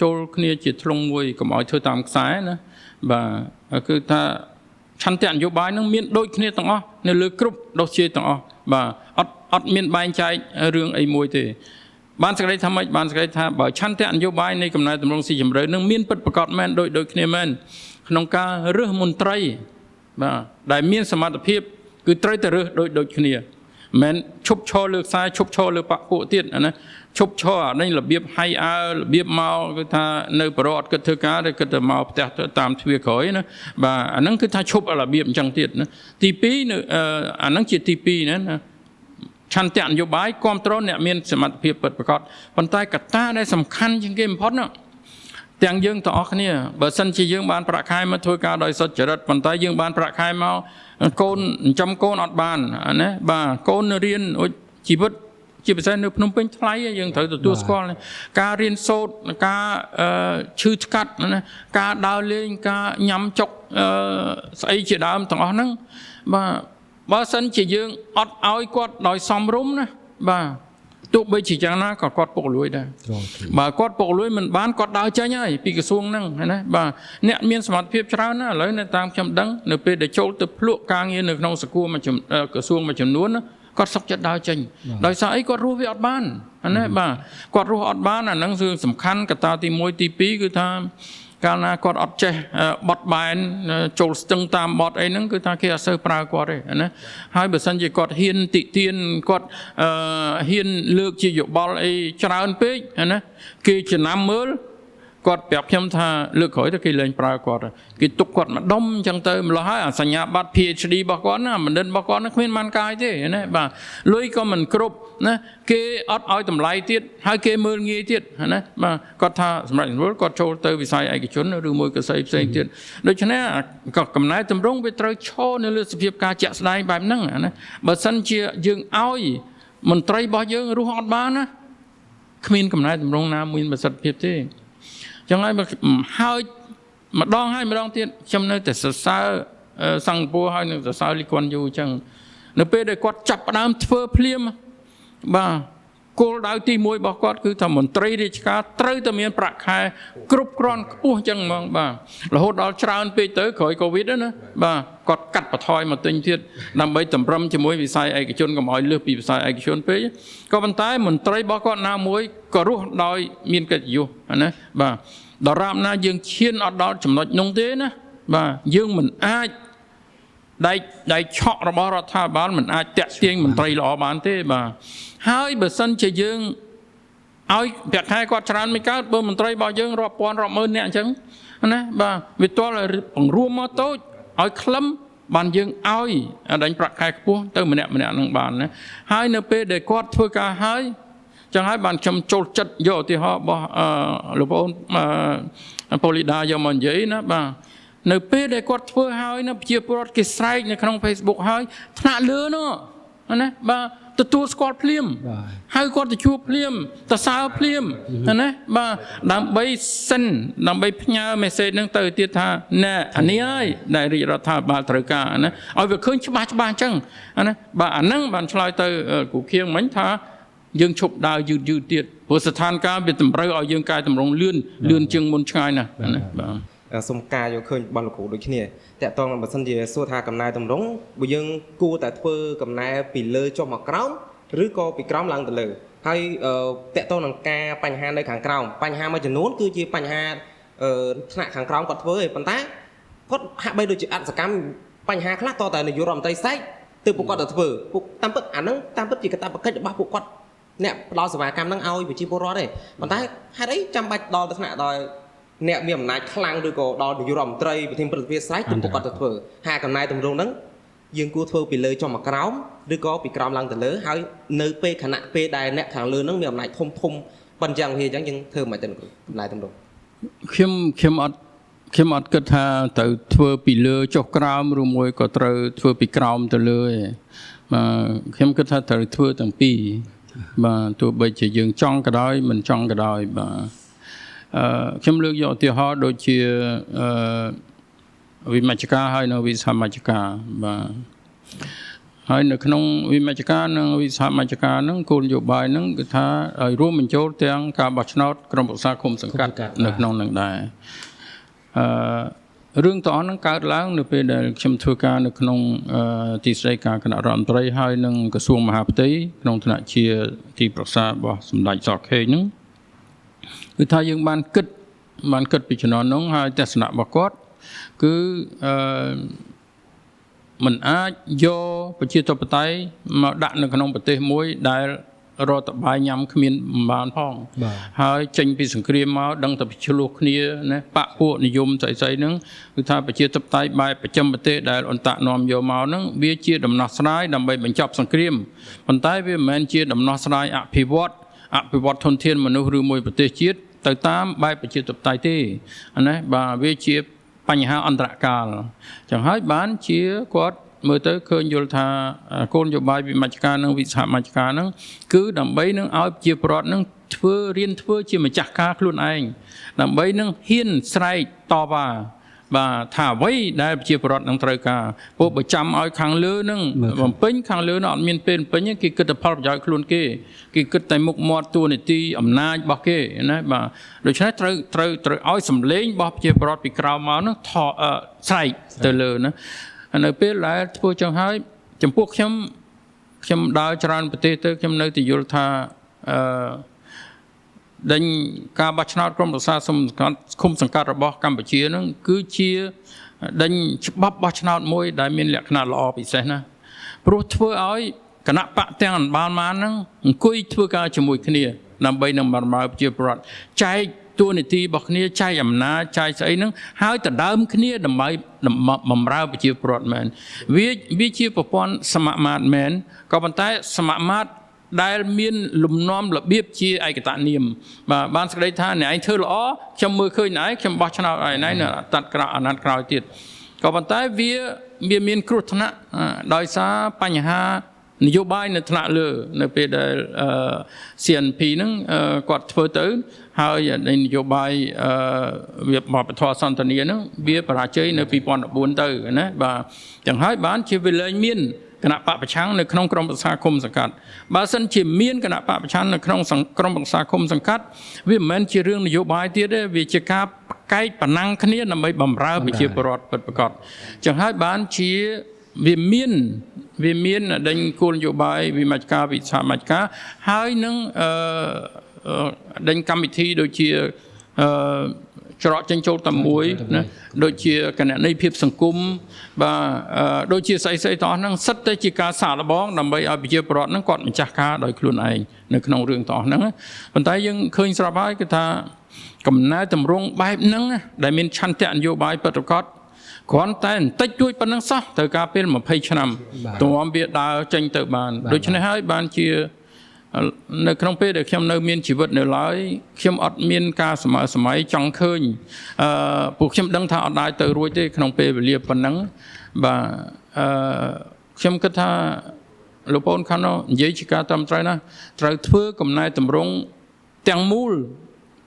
S2: ចូលគ្នាជាធ្លុងមួយកុំឲ្យធ្វើតាមខ្សែណាបាទគឺថាឆន្ទៈនយោបាយនឹងមានដូចគ្នាទាំងអស់នៅលើគ្រប់ដូសជាទាំងអស់បាទអត់មានបែងចែករឿងអីមួយទេ បានសេចក្តីថាម៉េចបានសេចក្តីថាបើឆន្ទៈនយោបាយនៃកំណែតម្រង់ស៊ីជម្រៅនឹងមានពិតប្រាកដមែនដូចគ្នាមែនក្នុងការរើសមន្ត្រីបាទដែលមានសមត្ថភាពគឺត្រូវតែរើសដូចគ្នាមិនឈប់ឈរលើខ្សែឈប់ឈរលើបកពួកទៀតណាឈប់ឈរអានេះរបៀបហៃអើរបៀបមកគឺថានៅបរិវត្តគិតធ្វើការឬគិតទៅមកផ្ទះតាមទ្វារក្រោយណាបាទអាហ្នឹងគឺថាឈប់របៀបអញ្ចឹងទៀតណាទី2នៅអាហ្នឹងជាទី2ណាឆន្ទៈនយោបាយគ្រប់គ្រងអ្នកមានសមត្ថភាពពិតប្រាកដប៉ុន្តែកត្តាដែលសំខាន់ជាងគេបំផុតណាទាំងយើងទាំងអស់គ្នាបើសិនជាយើងបានប្រាក់ខែមកធ្វើការដោយសុចរិតប៉ុន្តែយើងបានប្រាក់ខែមកកូនចិញ្ចឹមកូនអត់បានណាបាទកូនរៀនជីវិតជាពិសេសនៅភ្នំពេញថ្លៃយើងត្រូវទទួលស្គាល់ការរៀនសូត្រការឈឺឆ្កាត់ណាការដើរលេងការញ៉ាំចុកស្អីជាដើមទាំងអស់ហ្នឹងបាទបើសិនជាយើងអត់ឲ្យគាត់ដោយសមរម្យណាបាទទោះបីជាយ៉ាងណាក៏គាត់ពុករលួយដែរបើគាត់ពុករលួយមិនបានគាត់ដើរចេញហើយពីក្រសួងហ្នឹងណាបាទអ្នកមានសមត្ថភាពច្រើនណាឥឡូវនៅតាមខ្ញុំដឹងនៅពេលដែលចូលទៅភ្លក់ការងារនៅក្នុងសកលក្រសួងមួយចំនួនគាត់សុខចិត្តដើរចេញដោយសារអីគាត់រស់វាអត់បានណាបាទគាត់រស់អត់បានអាហ្នឹងគឺសំខាន់កត្តាទី1ទី2គឺថាកាលណាគាត់អត់ចេះបត់បែនចូលស្ទឹងតាមបត់អីហ្នឹងគឺថាគេអត់សូវប្រើគាត់ទេណាហើយបើសិនជាគាត់ហ៊ានតិទៀនគាត់ហ៊ានលើកជាយោបល់អីច្រើនពេកណាគេចំណាំមើលគាត់ប្រាប់ខ្ញុំថាលើកក្រោយទៅគេលែងប្រើគាត់គេទុកគាត់មកដុំអញ្ចឹងទៅម្ល៉េះហើយអាសញ្ញាបត្រ PhD របស់គាត់ណាបណ្ឌិតរបស់គាត់គ្មានបានកាយទេណាបាទលុយក៏មិនគ្រប់ណាគេអត់ឲ្យតម្លៃទៀតហើយគេមើលងាយទៀតណាបាទគាត់ថាសម្រាប់គាត់ចូលទៅវិស័យឯកជនឬមួយក៏ផ្សេងទៀតដូច្នេះក៏កំណែតម្រង់វាត្រូវឈរនៅលើសភាពការជាក់ស្ដែងបែបហ្នឹងណាបើសិនជាយើងឲ្យមន្ត្រីរបស់យើងរស់អត់បានណាគ្មានកំណែតម្រង់ណាមានប្រសិទ្ធភាពទេចឹងហើយម្ដងហើយម្ដងទៀតខ្ញុំនៅតែសរសើរសង្ឃពូហើយនៅសរសើរលីគួនយូចឹងនៅពេលដែលគាត់ចាប់ផ្ដើមធ្វើភ្លាមបាទគោលដៅទី1របស់គាត់គឺថាមន្ត្រីរាជការត្រូវតែមានប្រាក់ខែគ្រប់គ្រាន់ខ្ពស់ចឹងហ្មងបាទរហូតដល់ច្រើនពេកទៅក្រោយកូវីដណាបាទគាត់កាត់បន្ថយមកទិញទៀតដើម្បីតម្រឹមជាមួយវិស័យឯកជនកុំឲ្យលើសពីវិស័យឯកជនពេកក៏ប៉ុន្តែមន្ត្រីរបស់គាត់ណាមួយក៏រស់ដោយមានកិត្តិយសណាបាទដរាបណាយើងឈានអត់ដល់ចំណុចនោះទេណាបាទយើងមិនអាចដៃឆក់របស់រដ្ឋាភិបាលមិនអាចតាក់ទាញមន្ត្រីល្អបានទេបាទហើយបើសិនជាយើងឲ្យប្រាក់ខែគាត់ច្រើនមិនកើតបើមន្ត្រីរបស់យើងរាប់ពាន់រាប់ម៉ឺនអ្នកអញ្ចឹងណាបាទវាទាល់បង្រួមមកតូចឲ្យខ្លឹមបានយើងឲ្យដេញប្រាក់ខែខ្ពស់ទៅម្នាក់នឹងបានណាហើយនៅពេលដែលគាត់ធ្វើការហើយចឹងហើយបានខ្ញុំចូលចិត្តយកឧទាហរណ៍របស់លោកប្អូនប៉ូលីដាយកមកនិយាយណាបាទនៅពេលដែលគាត់ធ្វើហើយណាប្រជាពលរដ្ឋគេស្រែកនៅក្នុង Facebook ហើយថ្នាក់លើនោះណាបាទទទួលស្គាល់ភ្លាមហើយគាត់ទៅជួបភ្លាមទៅសើភ្លាមណាបាទដើម្បីសិនដើម្បីផ្ញើ message ហ្នឹងទៅទៀតថាណែអានេះហើយដែលរាជរដ្ឋាភិបាលត្រូវការណាឲ្យវាឃើញច្បាស់អញ្ចឹងណាបាទអាហ្នឹងបានឆ្លើយទៅគ្រូខៀងមិញថាយើងឈប់ដើរយឺតទៀតព្រោះស្ថានភាពវាតម្រូវឲ្យយើងកែតម្រង់លឿនជាងមុនឆ្ងាយណាបាទ
S3: សុំការយកឃើញបងលោកគ្រូដូចគ្នាតើតើបើសិនជាសួរថាកំណែតម្រង់បើយើងគួរតែធ្វើកំណែពីលើចុះមកក្រោមឬក៏ពីក្រោមឡើងទៅលើហើយតើតើនឹងការបញ្ហានៅខាងក្រោមបញ្ហាមួយចំនួនគឺជាបញ្ហាថ្នាក់ខាងក្រោមគាត់ធ្វើឯងប៉ុន្តែគាត់ហាក់បីដូចជាអត្តសកម្មបញ្ហាខ្លះតតែនាយករដ្ឋមន្ត្រីសេកទើបពួកគាត់ទៅធ្វើពួកតាមពិតអាហ្នឹងតាមពិតជាកាតព្វកិច្ចរបស់ពួកគាត់អ្នកផ្ដល់សេវាកម្មហ្នឹងឲ្យប្រជាពលរដ្ឋទេប៉ុន្តែហេតុអីចាំបាច់ដល់ទៅថ្នាក់ដល់អ្នកមានអំណាចខ្លាំងឬក៏ដល់នាយករដ្ឋមន្ត្រីប្រធានព្រឹទ្ធសភាស្រ័យទើបពួកគាត់ទៅធ្វើហាកំណែតម្រង់ហ្នឹងយើងគួរធ្វើពីលើចុះមកក្រោមឬក៏ពីក្រោមឡើងទៅលើហើយនៅពេលខណៈពេលដែលអ្នកខាងលើហ្នឹងមានអំណាចធំប៉ុណ្ណឹងវាអញ្ចឹងយើងធ្វើមិនទៅកំណែតម្រង់
S2: ខ្ញុំអត់គិតថាទៅធ្វើពីលើចុះក្រោមឬមួយក៏ត្រូវធ្វើពីក្រោមទៅលើទេបាទខ្ញុំគិតថាត្រូវធ្វើទាំងពីរបាទទោះបីជាយើងចង់ក៏ដោយមិនចង់ក៏ដោយបាទខ្ញុំលើកយកឧទាហរណ៍ដូចជាវិមជ្ឈការហើយនៅវិស័យមជ្ឈការបាទហើយនៅក្នុងវិមជ្ឈការនិងវិស័យមជ្ឈការហ្នឹងគោលនយោបាយហ្នឹងគឺថាឲ្យរួមបញ្ចូលទាំងការបោះឆ្នោតក្រុមប្រឹក្សាគុំសង្កាត់នៅក្នុងនឹងដែរ រឿងទាំងអស់ហ្នឹងកើតឡើងនៅពេលដែលខ្ញុំធ្វើការនៅក្នុងទីស្តីការគណៈរដ្ឋមន្ត្រីហើយនឹងក្រសួងមហាផ្ទៃក្នុងឋានៈជាទីប្រឹក្សារបស់សម្ដេចសខេងហ្នឹងគឺថាយើងបានគិតពីជំនាន់នោះហើយទស្សនៈរបស់គាត់គឺមិនអាចយកប្រជាធិបតេយ្យមកដាក់នៅក្នុងប្រទេសមួយដែលរត់តបាយញ៉ាំគ្មានបានផងហើយចេញពីសង្គ្រាមមកដឹងតែឆ្លោះគ្នាណាបកពួកនិយមស្អីហ្នឹងគឺថាប្រជាធិបតេយ្យបែបប្រចាំប្រទេសដែលអន្តៈនាំយកមកហ្នឹងវាជាដំណោះស្រាយដើម្បីបញ្ចប់សង្គ្រាមប៉ុន្តែវាមិនមែនជាដំណោះស្រាយអភិវឌ្ឍធនធានមនុស្សឬមួយប្រទេសជាតិទៅតាមបែបប្រជាធិបតេយ្យទេណាបាទវាជាបញ្ហាអន្តរកាលចឹងហើយបានជាគាត់មើលទៅឃើញយល់ថាគោលនយោបាយវិមជ្ឈការនិងវិសហមជ្ឈការហ្នឹងគឺដើម្បីនឹងឲ្យប្រជាពលរដ្ឋនឹងរៀនធ្វើជាម្ចាស់ការខ្លួនឯងដើម្បីនឹងហ៊ានស្រែកតវ៉ាបាទថាអ្វីដែលប្រជាពលរដ្ឋនឹងត្រូវការពួកប្រចាំឲ្យខាងលើនឹងបំពេញខាងលើនឹងអត់មានពេលបំពេញគេគិតតែផលប្រយោជន៍ខ្លួនគេគិតតែមុខមាត់តួនាទីអំណាចរបស់គេណាបាទដូច្នេះត្រូវឲ្យសម្លេងរបស់ប្រជាពលរដ្ឋពីក្រៅមកនឹងស្រែកទៅលើណានៅពេលដែលធ្វើចឹងហើយចំពោះខ្ញុំដើរច្រើនប្រទេសទៅខ្ញុំនៅតែយល់ថាដេញការបោះឆ្នោតក្រុមប្រឹក្សាឃុំសង្កាត់របស់កម្ពុជានឹងគឺជាដេញច្បាប់បោះឆ្នោតមួយដែលមានលក្ខណៈល្អពិសេសណាព្រោះធ្វើឲ្យគណៈបកទាំងអនបាលមកហ្នឹងអង្គុយធ្វើការជាមួយគ្នាដើម្បីនឹងបម្រើប្រជាពលរដ្ឋចែកតួនាទីរបស់គ្នាចែកអំណាចចែកស្អីហ្នឹងហើយដណ្ដើមគ្នាដើម្បីបម្រើប្រជាពលរដ្ឋមែនវាជាប្រព័ន្ធសមមាត្រមែនក៏ប៉ុន្តែសមមាត្រដែលមានលំនាំរបៀបជាឯកតនាមបាទបានសេចក្តីថាអ្នកឯងធ្វើល្អខ្ញុំមើលឃើញអ្នកឯងខ្ញុំបោះឆ្នោតឲ្យអ្នកឯងនៅតាត់ក្រោយអាណត្តិក្រោយទៀតក៏ប៉ុន្តែវាមានគ្រោះថ្នាក់ដោយសារបញ្ហានយោបាយនៅថ្នាក់លើនៅពេលដែល CNP ហ្នឹងគាត់ធ្វើទៅហើយនយោបាយវាបបធរសន្តានាហ្នឹងវាបរាជ័យនៅ2014ទៅណាបាទចឹងហើយបានជាវាលែងមានគណៈបកប្រឆាំងនៅក្នុងក្រុមប្រឹក្សាឃុំសង្កាត់បើសិនជាមានគណៈបកប្រឆាំងនៅក្នុងក្រុមប្រឹក្សាឃុំសង្កាត់វាមិនមែនជារឿងនយោបាយទៀតទេវាជាការបកែកប្រណាំងគ្នាដើម្បីបម្រើប្រជាពលរដ្ឋពិតប្រាកដចឹងហើយបានជាវាមានដេញគោលនយោបាយវិមជ្ឈការវិសហមជ្ឈការហើយនឹងដេញកម្មវិធីដូចជាច្រកចេញចូលតែមួយណាដូចជាគណនេយ្យភាពសង្គមបាទដូចជាស្អីៗទាំងអស់ហ្នឹងសិតតែជាការសាកល្បងដើម្បីឲ្យប្រជាពលរដ្ឋហ្នឹងគាត់ម្ចាស់ការដោយខ្លួនឯងនៅក្នុងរឿងទាំងអស់ហ្នឹងប៉ុន្តែយើងឃើញស្រាប់ហើយគឺថាកំណែតម្រង់បែបហ្នឹងដែលមានឆន្ទៈនយោបាយពិតប្រាកដគ្រាន់តែបន្តិចជួយប៉ុណ្ណឹងសោះត្រូវការពេល20ឆ្នាំទម្រាំវាដើរចេញទៅបានដូច្នេះហើយបានជានៅក្នុងពេលដែលខ្ញុំនៅមានជីវិតនៅឡើយខ្ញុំអត់មានការសម័យចង់ឃើញពួកខ្ញុំដឹងថាអត់ដែរទៅរួចទេក្នុងពេលវេលាប៉ុណ្ណឹងបាទខ្ញុំគិតថាលោកប្អូនខាងនោះនិយាយជាការតាមត្រូវណាត្រូវធ្វើកំណែតម្រង់ទាំងមូល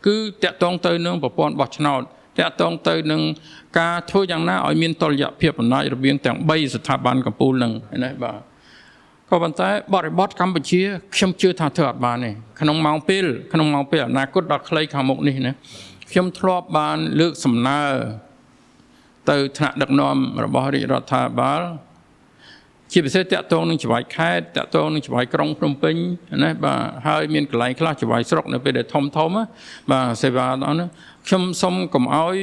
S2: គឺតាក់ទងទៅនឹងប្រព័ន្ធបោះឆ្នោតតាក់ទងទៅនឹងការធ្វើយ៉ាងណាឲ្យមានតុល្យភាពអំណាចរវាងទាំង3ស្ថាប័នកម្ពុជានឹងណាបាទក៏ប៉ុន្តែបរិបទកម្ពុជាខ្ញុំជឿថាធ្វើអត់បានទេក្នុងម៉ោងពេលអនាគតដល់ខ្លីខាងមុខនេះណាខ្ញុំធ្លាប់បានលើកសំណើទៅថ្នាក់ដឹកនាំរបស់រាជរដ្ឋាភិបាលជាពិសេសតាក់ទងនឹងច្បាយខេត្តតាក់ទងនឹងច្បាយក្រុងភ្នំពេញណាបាទហើយមានកន្លែងខ្លះច្បាយស្រុកនៅពេលដែលធំបាទសេវាដល់នោះខ្ញុំសូមកុំឲ្យ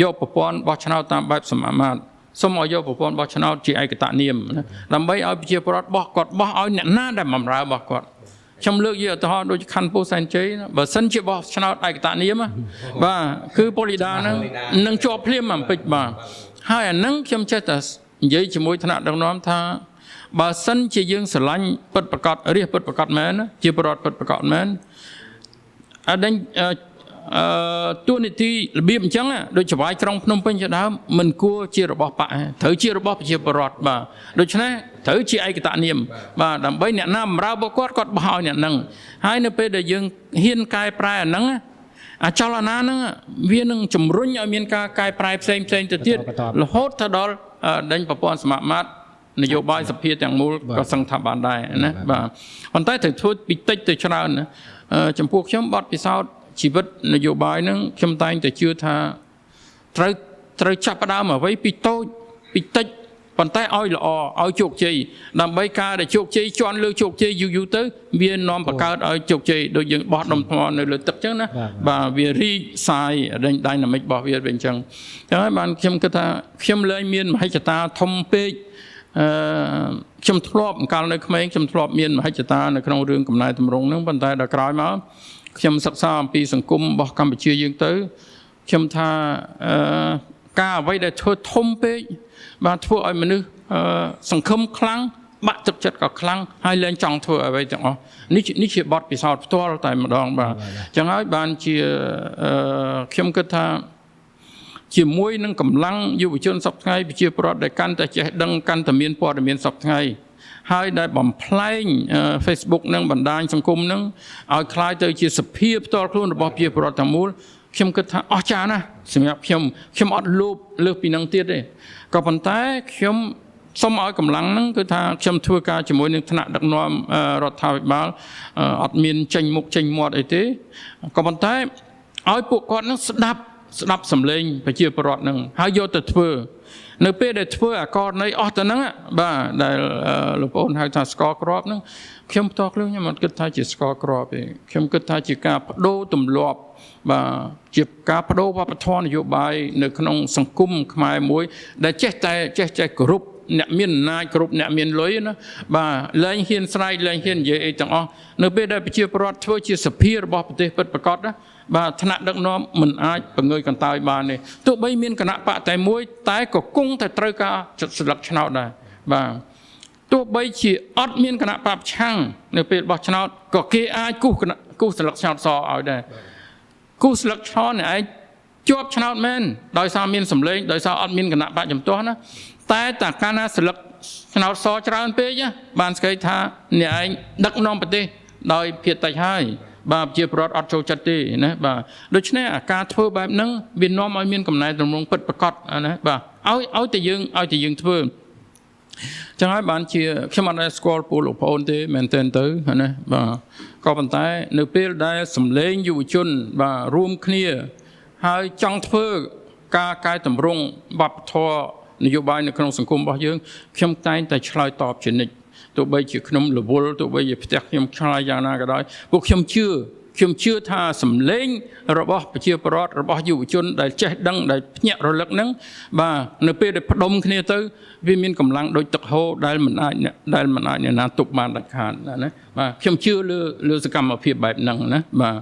S2: យកប្រព័ន្ធបោះឆ្នោតតាមបែបសមមាត្រសូមឲ្យយកប្រព័ន្ធបោះឆ្នោតជាឯកតនាមណាដើម្បីឲ្យប្រជាពលរដ្ឋបោះគាត់បោះឲ្យអ្នកណាដែលបម្រើរបស់គាត់ខ្ញុំលើកយកឧទាហរណ៍ដូចខណ្ឌពោធិ៍សែនជ័យបើសិនជាបោះឆ្នោតឯកតនាមបាទគឺប៉ូលីដាហ្នឹងនឹងជាប់ភ្លាមអំពេចបាទហើយអាហ្នឹងខ្ញុំចេះតែនិយាយជាមួយថ្នាក់ដឹកនាំថាបើសិនជាយើងស្រឡាញ់ពិតប្រាកដរាជពិតប្រាកដមែនជាពលរដ្ឋពិតប្រាកដមែនអត់ដេញតួនាទីរបៀបអញ្ចឹងដូចច្បាយក្រុងភ្នំពេញជាដើមមិនគួរជារបស់បកត្រូវជារបស់ប្រជាពលរដ្ឋបាទដូច្នេះត្រូវជាឯកតនាមបាទដើម្បីអ្នកណាបម្រើរបស់គាត់បោះឲ្យអ្នកហ្នឹងហើយនៅពេលដែលយើងហ៊ានកែប្រែអាហ្នឹងអាចលនាហ្នឹងវានឹងជំរុញឲ្យមានការកែប្រែផ្សេងទៅទៀតរហូតទៅដល់ដេញប្រព័ន្ធសមមាត្រនយោបាយសភាទាំងមូលក៏សឹងថាបានដែរណាបាទប៉ុន្តែត្រូវធ្វើពីតិចទៅច្រើនណាចំពោះខ្ញុំបទពិសោធន៍ជីវិតនយោបាយហ្នឹងខ្ញុំតែងតែជឿថាត្រូវ ត្រូវចាប់ផ្ដើមអ្វីពីតូចពីតិចប៉ុន្តែឲ្យល្អឲ្យជោគជ័យដើម្បីការដែលជោគជ័យជន់លើជោគជ័យយូរទៅវានាំបង្កើតឲ្យជោគជ័យដូចយើងបោះដុំថ្មនៅលើទឹកអញ្ចឹងណាបាទវារីកសាយ dynamic របស់វាអញ្ចឹងហើយបានខ្ញុំគិតថាខ្ញុំលែងមានមហិច្ឆតាធំពេកខ្ញុំធ្លាប់កាលនៅក្មេងខ្ញុំធ្លាប់មានមហិច្ឆតានៅក្នុងរឿងកំណែតម្រង់ហ្នឹងប៉ុន្តែដល់ក្រោយមកខ្ញុំសិក្សាអំពីសង្គមរបស់កម្ពុជាយើងទៅខ្ញុំថាការអ្វីដែលធ្វើធំពេកបានធ្វើឲ្យមនុស្សសង្ឃឹមខ្លាំងបាក់ទឹកចិត្តក៏ខ្លាំងហើយលែងចង់ធ្វើអ្វីទាំងអស់នេះជាបទពិសោធន៍ផ្ទាល់តែម្ដងបាទអញ្ចឹងហើយបានជាខ្ញុំគិតថាជាមួយនឹងកម្លាំងយុវជនសពថ្ងៃប្រជាពលរដ្ឋដែលកាន់តែចេះដឹងកាន់តែមានព័ត៌មានសពថ្ងៃហើយដែលបំផ្លែង Facebook និងបណ្ដាញសង្គមនឹងឲ្យคล้ายទៅជាសភាផ្ទាល់ខ្លួនរបស់ប្រជាពលរដ្ឋទាំងមូលខ្ញុំគិតថាអស្ចារ្យណាស់សម្រាប់ខ្ញុំអត់លោភលើសពីនឹងទៀតទេក៏ប៉ុន្តែខ្ញុំសូមឲ្យកម្លាំងហ្នឹងគឺថាខ្ញុំធ្វើការជាមួយនឹងថ្នាក់ដឹកនាំរដ្ឋាភិបាលអត់មានចេញមុខចេញមាត់អីទេក៏ប៉ុន្តែឲ្យពួកគាត់ហ្នឹងស្ដាប់សម្លេងប្រជាពលរដ្ឋហ្នឹងហើយយកទៅធ្វើនៅពេលដែលធ្វើអាករណីអស់ទៅហ្នឹងបាទដែលលោកប្អូនហៅថាស្ករក្របហ្នឹងខ្ញុំផ្ទាល់ខ្លួនខ្ញុំអត់គិតថាជាស្ករក្របទេខ្ញុំគិតថាជាការបដូរទម្លាប់បាទជាការបដូរវប្បធម៌នយោបាយនៅក្នុងសង្គមខ្មែរមួយដែលចេះគ្រប់អ្នកមានអំណាចគ្រប់អ្នកមានលុយណាបាទលែងហ៊ានស្រែកលែងហ៊ាននិយាយអីទាំងអស់នៅពេលដែលប្រជាពលរដ្ឋធ្វើជាសភារបស់ប្រទេសពិតប្រាកដណាបាទថ្នាក់ដឹកនាំមិនអាចបង្ងើយកន្តើយបានទេទោះបីមានគណៈបកតែមួយតែក៏គង់តែត្រូវការស្លឹកឆ្នោតដែរបាទទោះបីជាអត់មានគណៈបកប្រឆាំងនៅពេលបោះឆ្នោតក៏គេអាចគូសស្លឹកឆ្នោតសឲ្យដែរគូសស្លឹកឆ្នោតនេះឯងជាប់ឆ្នោតមែនដោយសារមានសម្លេងដោយសារអត់មានគណៈបកជំទាស់ណាតែតាកាលណាស្លឹកឆ្នោតសច្រើនពេកបានស្គាល់ថាអ្នកឯងដឹកនាំប្រទេសដោយភាគតិចហើយបាទជាប្រវត្តិអត់ចូលចិត្តទេណាបាទដូច្នេះអាការធ្វើបែបហ្នឹងវានាំឲ្យមានកំណែតម្រង់ពិតប្រាកដណាបាទឲ្យតែយើងធ្វើចឹងហើយបានជាខ្ញុំអត់ដែលស្គាល់ពលលោកប្អូនទេមែនទែនទៅណាបាទក៏ប៉ុន្តែនៅពេលដែលសម្លេងយុវជនបាទរួមគ្នាហើយចង់ធ្វើការកែតម្រង់វប្បធម៌នយោបាយនៅក្នុងសង្គមរបស់យើងខ្ញុំតែងតែឆ្លើយតបជានិច្ចទោះបីជាខ្ញុំរវល់ទោះបីជាផ្ទះខ្ញុំឆ្លើយយ៉ាងណាក៏ដោយពួកខ្ញុំជឿថាសម្លេងរបស់ប្រជាពលរដ្ឋរបស់យុវជនដែលចេះដឹងដែលភ្ញាក់រលឹកហ្នឹងបាទនៅពេលដែលផ្ដុំគ្នាទៅវាមានកម្លាំងដូចទឹកហូរដែលមិនអាចអ្នកណាទប់បានដាច់ខាតណាបាទខ្ញុំជឿលើសកម្មភាពបែបហ្នឹងណាបាទ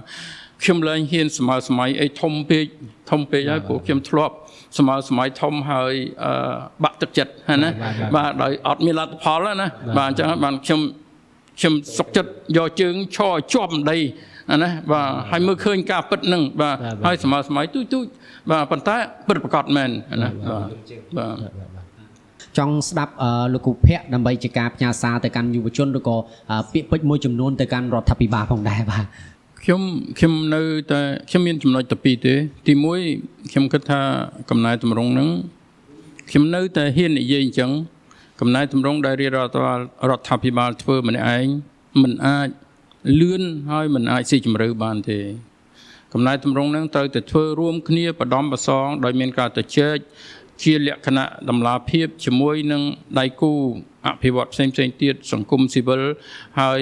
S2: ខ្ញុំលែងហ៊ានស្មើសម័យអីធំពេកហើយពួកខ្ញុំធ្លាប់ស្មើសម័យធំហើយបាក់ទឹកចិត្តណាបាទដោយអត់មានលទ្ធផលណាបាទអញ្ចឹងបានខ្ញុំសុខចិត្តយកជើងឈរជាប់ដីណាបាទហើយមើលឃើញការពិតហ្នឹងបាទហើយស្មើសម័យទូចបាទប៉ុន្តែពិតប្រាកដមែនណាបាទ
S1: ចង់ស្ដាប់លោកគូភ័ក្រដើម្បីជាការផ្ញើសារទៅកាន់យុវជនឬក៏ពាក្យពេចន៍មួយចំនួនទៅកាន់រដ្ឋាភិបាលផងដែរបាទ
S2: ខ្ញុំនៅតែខ្ញុំមានចំណុចតែពីរទេទីមួយខ្ញុំគិតថាកំណែតម្រង់ហ្នឹងខ្ញុំនៅតែហ៊ាននិយាយអញ្ចឹងកំណែតម្រង់ដែលរដ្ឋាភិបាលធ្វើម្នាក់ឯងមិនអាចលឿនហើយមិនអាចស៊ីជម្រៅបានទេកំណែតម្រង់ហ្នឹងត្រូវតែធ្វើរួមគ្នាបដំប្រសងដោយមានការទៅជែកជាលក្ខណៈតម្លាភាពជាមួយនឹងដៃគូអភិវឌ្ឍផ្សេងទៀតសង្គមស៊ីវិលហើយ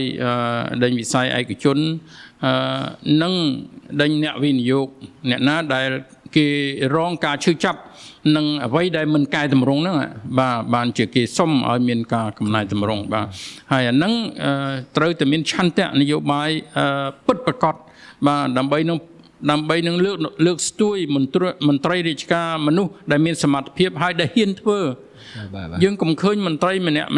S2: ដេញវិស័យឯកជននិងដេញអ្នកវិនិយោគអ្នកណាដែលគេរងការឈឺចាប់នឹងអ្វីដែលមិនកែតម្រង់ហ្នឹងបាទបានជាគេសុំឲ្យមានការកំណែតម្រង់បាទហើយអាហ្នឹងត្រូវតែមានឆន្ទៈនយោបាយពិតប្រាកដបាទដើម្បីនឹងលើកស្ទួយមន្ត្រីរាជការមនុស្សដែលមានសមត្ថភាពហើយដែលហ៊ានធ្វើយើងកុំឃើញមន្ត្រីម្នាក់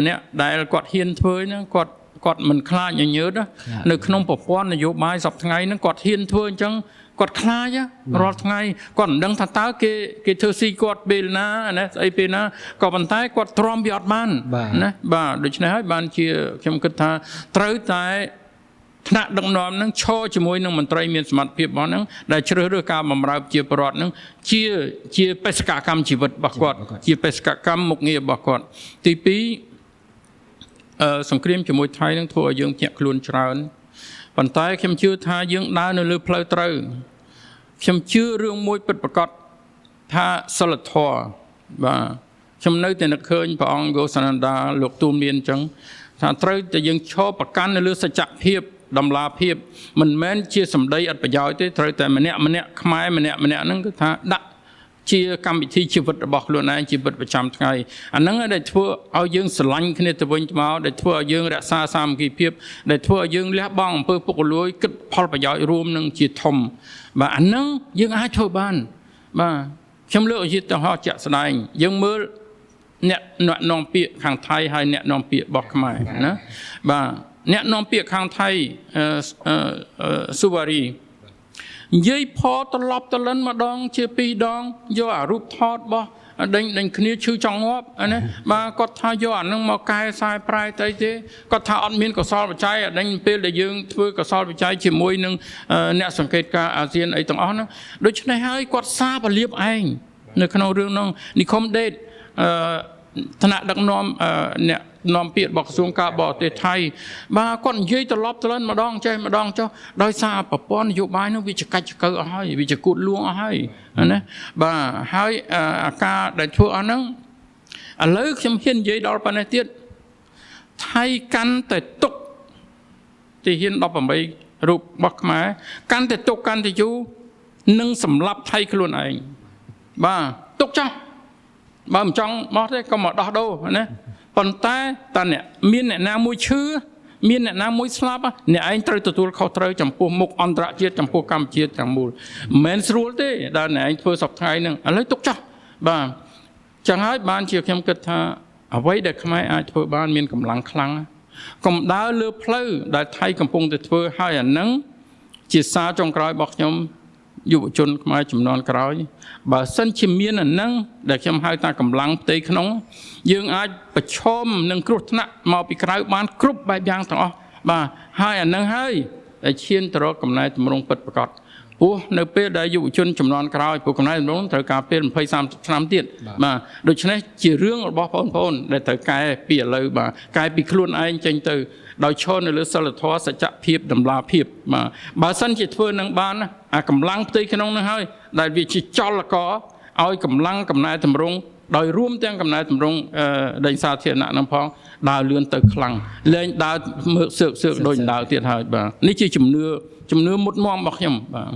S2: ដែលគាត់ហ៊ានធ្វើហ្នឹងគាត់មិនខ្លាចញញើតនៅក្នុងប្រព័ន្ធនយោបាយសប្តាហ៍ថ្ងៃហ្នឹងគាត់ហ៊ានធ្វើអញ្ចឹងគាត់ខ្លាចរាល់ថ្ងៃគាត់មិនដឹងថាតើគេធ្វើស៊ីគាត់ពេលណាណាស្អីពេលណាក៏ប៉ុន្តែគាត់ទ្រាំវាអត់បានណាបាទដូច្នេះហើយបានជាខ្ញុំគិតថាត្រូវតែថ្នាក់ដឹកនាំនឹងឈរជាមួយនឹងមន្ត្រីមានសមត្ថភាពរបស់ហ្នឹងដែលជ្រើសរើសការបម្រើប្រជាពលរដ្ឋហ្នឹងជាបេសកកម្មជីវិតរបស់គាត់ជាបេសកកម្មមុខងាររបស់គាត់ទី2សង្គ្រាមជាមួយថៃនឹងធ្វើឲ្យយើងភ្ញាក់ខ្លួនច្រើនប៉ុន្តែខ្ញុំជឿថាយើងដើរនៅលើផ្លូវត្រូវខ្ញុំជឿរឿងមួយពិតប្រាកដ ថាសិលធម៌បាទខ្ញុំនៅតែនឹកឃើញព្រះអង្គយកសនន្តាលោកទូលមានអញ្ចឹងថាត្រូវតែយើងឈរប្រកាន់នៅលើសច្ចភាពដំណាភាពមិនមែនជាសម្ដីអត់ប្រយោជន៍ទេត្រូវតែម្នាក់ខ្មែរម្នាក់ហ្នឹងគឺថាដាក់ជាកម្មវិធីជីវិតរបស់ខ្លួនឯងជីវិតប្រចាំថ្ងៃអាហ្នឹងដែលធ្វើឲ្យយើងស្រឡាញ់គ្នាទៅវិញទៅមកដែលធ្វើឲ្យយើងរក្សាសាមគ្គីភាពដែលធ្វើឲ្យយើងលះបង់អំពើពុករលួយគិតផលប្រយោជន៍រួមនឹងជាធំបាទអាហ្នឹងយើងអាចធ្វើបានបាទខ្ញុំលើកឧទាហរណ៍ជាក់ស្ដែងយើងមើលអ្នកនាំពាក្យខាងថៃហើយអ្នកនាំពាក្យរបស់ខ្មែរណាបាទអ្នកនាំពាក្យខាងថៃស៊ូវ៉ារីនិយាយផត្រឡប់ត្រលិនម្ដងជា2ដងយកអារូបថតរបស់ដេញគ្នាឈឺចង់ងាប់ណាបាទគាត់ថាយកអានឹងមកកែខ្សែប្រែទៅទេគាត់ថាអត់មានកសលបច្ច័យដេញពេលដែលយើងធ្វើកសលបច្ច័យជាមួយនឹងអ្នកសង្កេតការអាស៊ានអីទាំងអស់ហ្នឹងដូច្នេះហើយគាត់សារពលាបឯងនៅក្នុងរឿងនោះនិគមដេតថ្នាក់ដឹកនាំអ្នកនាំពាក្យរបស់ក្រសួងការបរទេសថៃបាទគាត់និយាយត្រឡប់ត្រលិនម្ដងចេះម្ដងចុះដោយសារប្រព័ន្ធនយោបាយនោះវាចកាច់ចកើអស់ហើយវាចគួតលួងអស់ហើយណាបាទហើយអាការដែលធ្វើអស់ហ្នឹងឥឡូវខ្ញុំហ៊ាននិយាយដល់ប៉ុណ្ណេះទៀតថៃកាន់តែទុកទីហ៊ាន18រូបរបស់ខ្មែរកាន់តែទុកកាន់តែយូរនឹងសម្លាប់ថៃខ្លួនឯងបាទទុកចោះបើមិនចង់បោះទេក៏មកដោះដូរណាប៉ុន្តែតើអ្នកមានអ្នកណាមួយឈឺមានអ្នកណាមួយស្លាប់អ្នកឯងត្រូវទទួលខុសត្រូវចំពោះមុខអន្តរជាតិចំពោះកម្ពុជាទាំងមូលមិនមែនស្រួលទេដែលអ្នកឯងធ្វើសពថ្ងៃហ្នឹងឥឡូវទុកចោះបាទចឹងហើយបានជាខ្ញុំគិតថាអ្វីដែលខ្មែរអាចធ្វើបានមានកម្លាំងខ្លាំងកុំដើរលើផ្លូវដែលថៃកំពុងតែធ្វើហើយអាហ្នឹងជាសារចុងក្រោយរបស់ខ្ញុំយុវជនខ្មែរចំនួនក្រោយបើសិនជាមានអានឹងដែលខ្ញុំហៅថាកម្លាំងផ្ទៃក្នុងយើងអាចប្រឈមនឹងគ្រោះថ្នាក់មកពីក្រៅបានគ្រប់បែបយ៉ាងទាំងអស់បាទហើយអានឹងហើយដែលឈានទៅរកកំណែតម្រង់ពិតប្រាកដព្រោះនៅពេលដែលយុវជនចំនួនក្រោយព្រោះកំណែតម្រង់ត្រូវការពេល20-30 ឆ្នាំទៀតបាទដូច្នេះជារឿងរបស់បងប្អូនដែលត្រូវកែពីឥឡូវបាទកែពីខ្លួនឯងចេញទៅដោយឈរនៅលើសិលធម៌សច្ចភាពតម្លាភាពបាទបើសិនជាធ្វើនឹងបានអាកម្លាំងផ្ទៃក្នុងនឹងហើយដែលវាជាចលករឲ្យកម្លាំងកំណែតម្រង់ដោយរួមទាំងកំណែតម្រង់ដេញសាធារណៈនឹងផងដើរលឿនទៅខ្លាំងលែងដើរមើលសើកដូចដើរទៀតហើយបាទនេះជាជំនឿមុតមមរបស់ខ្ញុំបាទ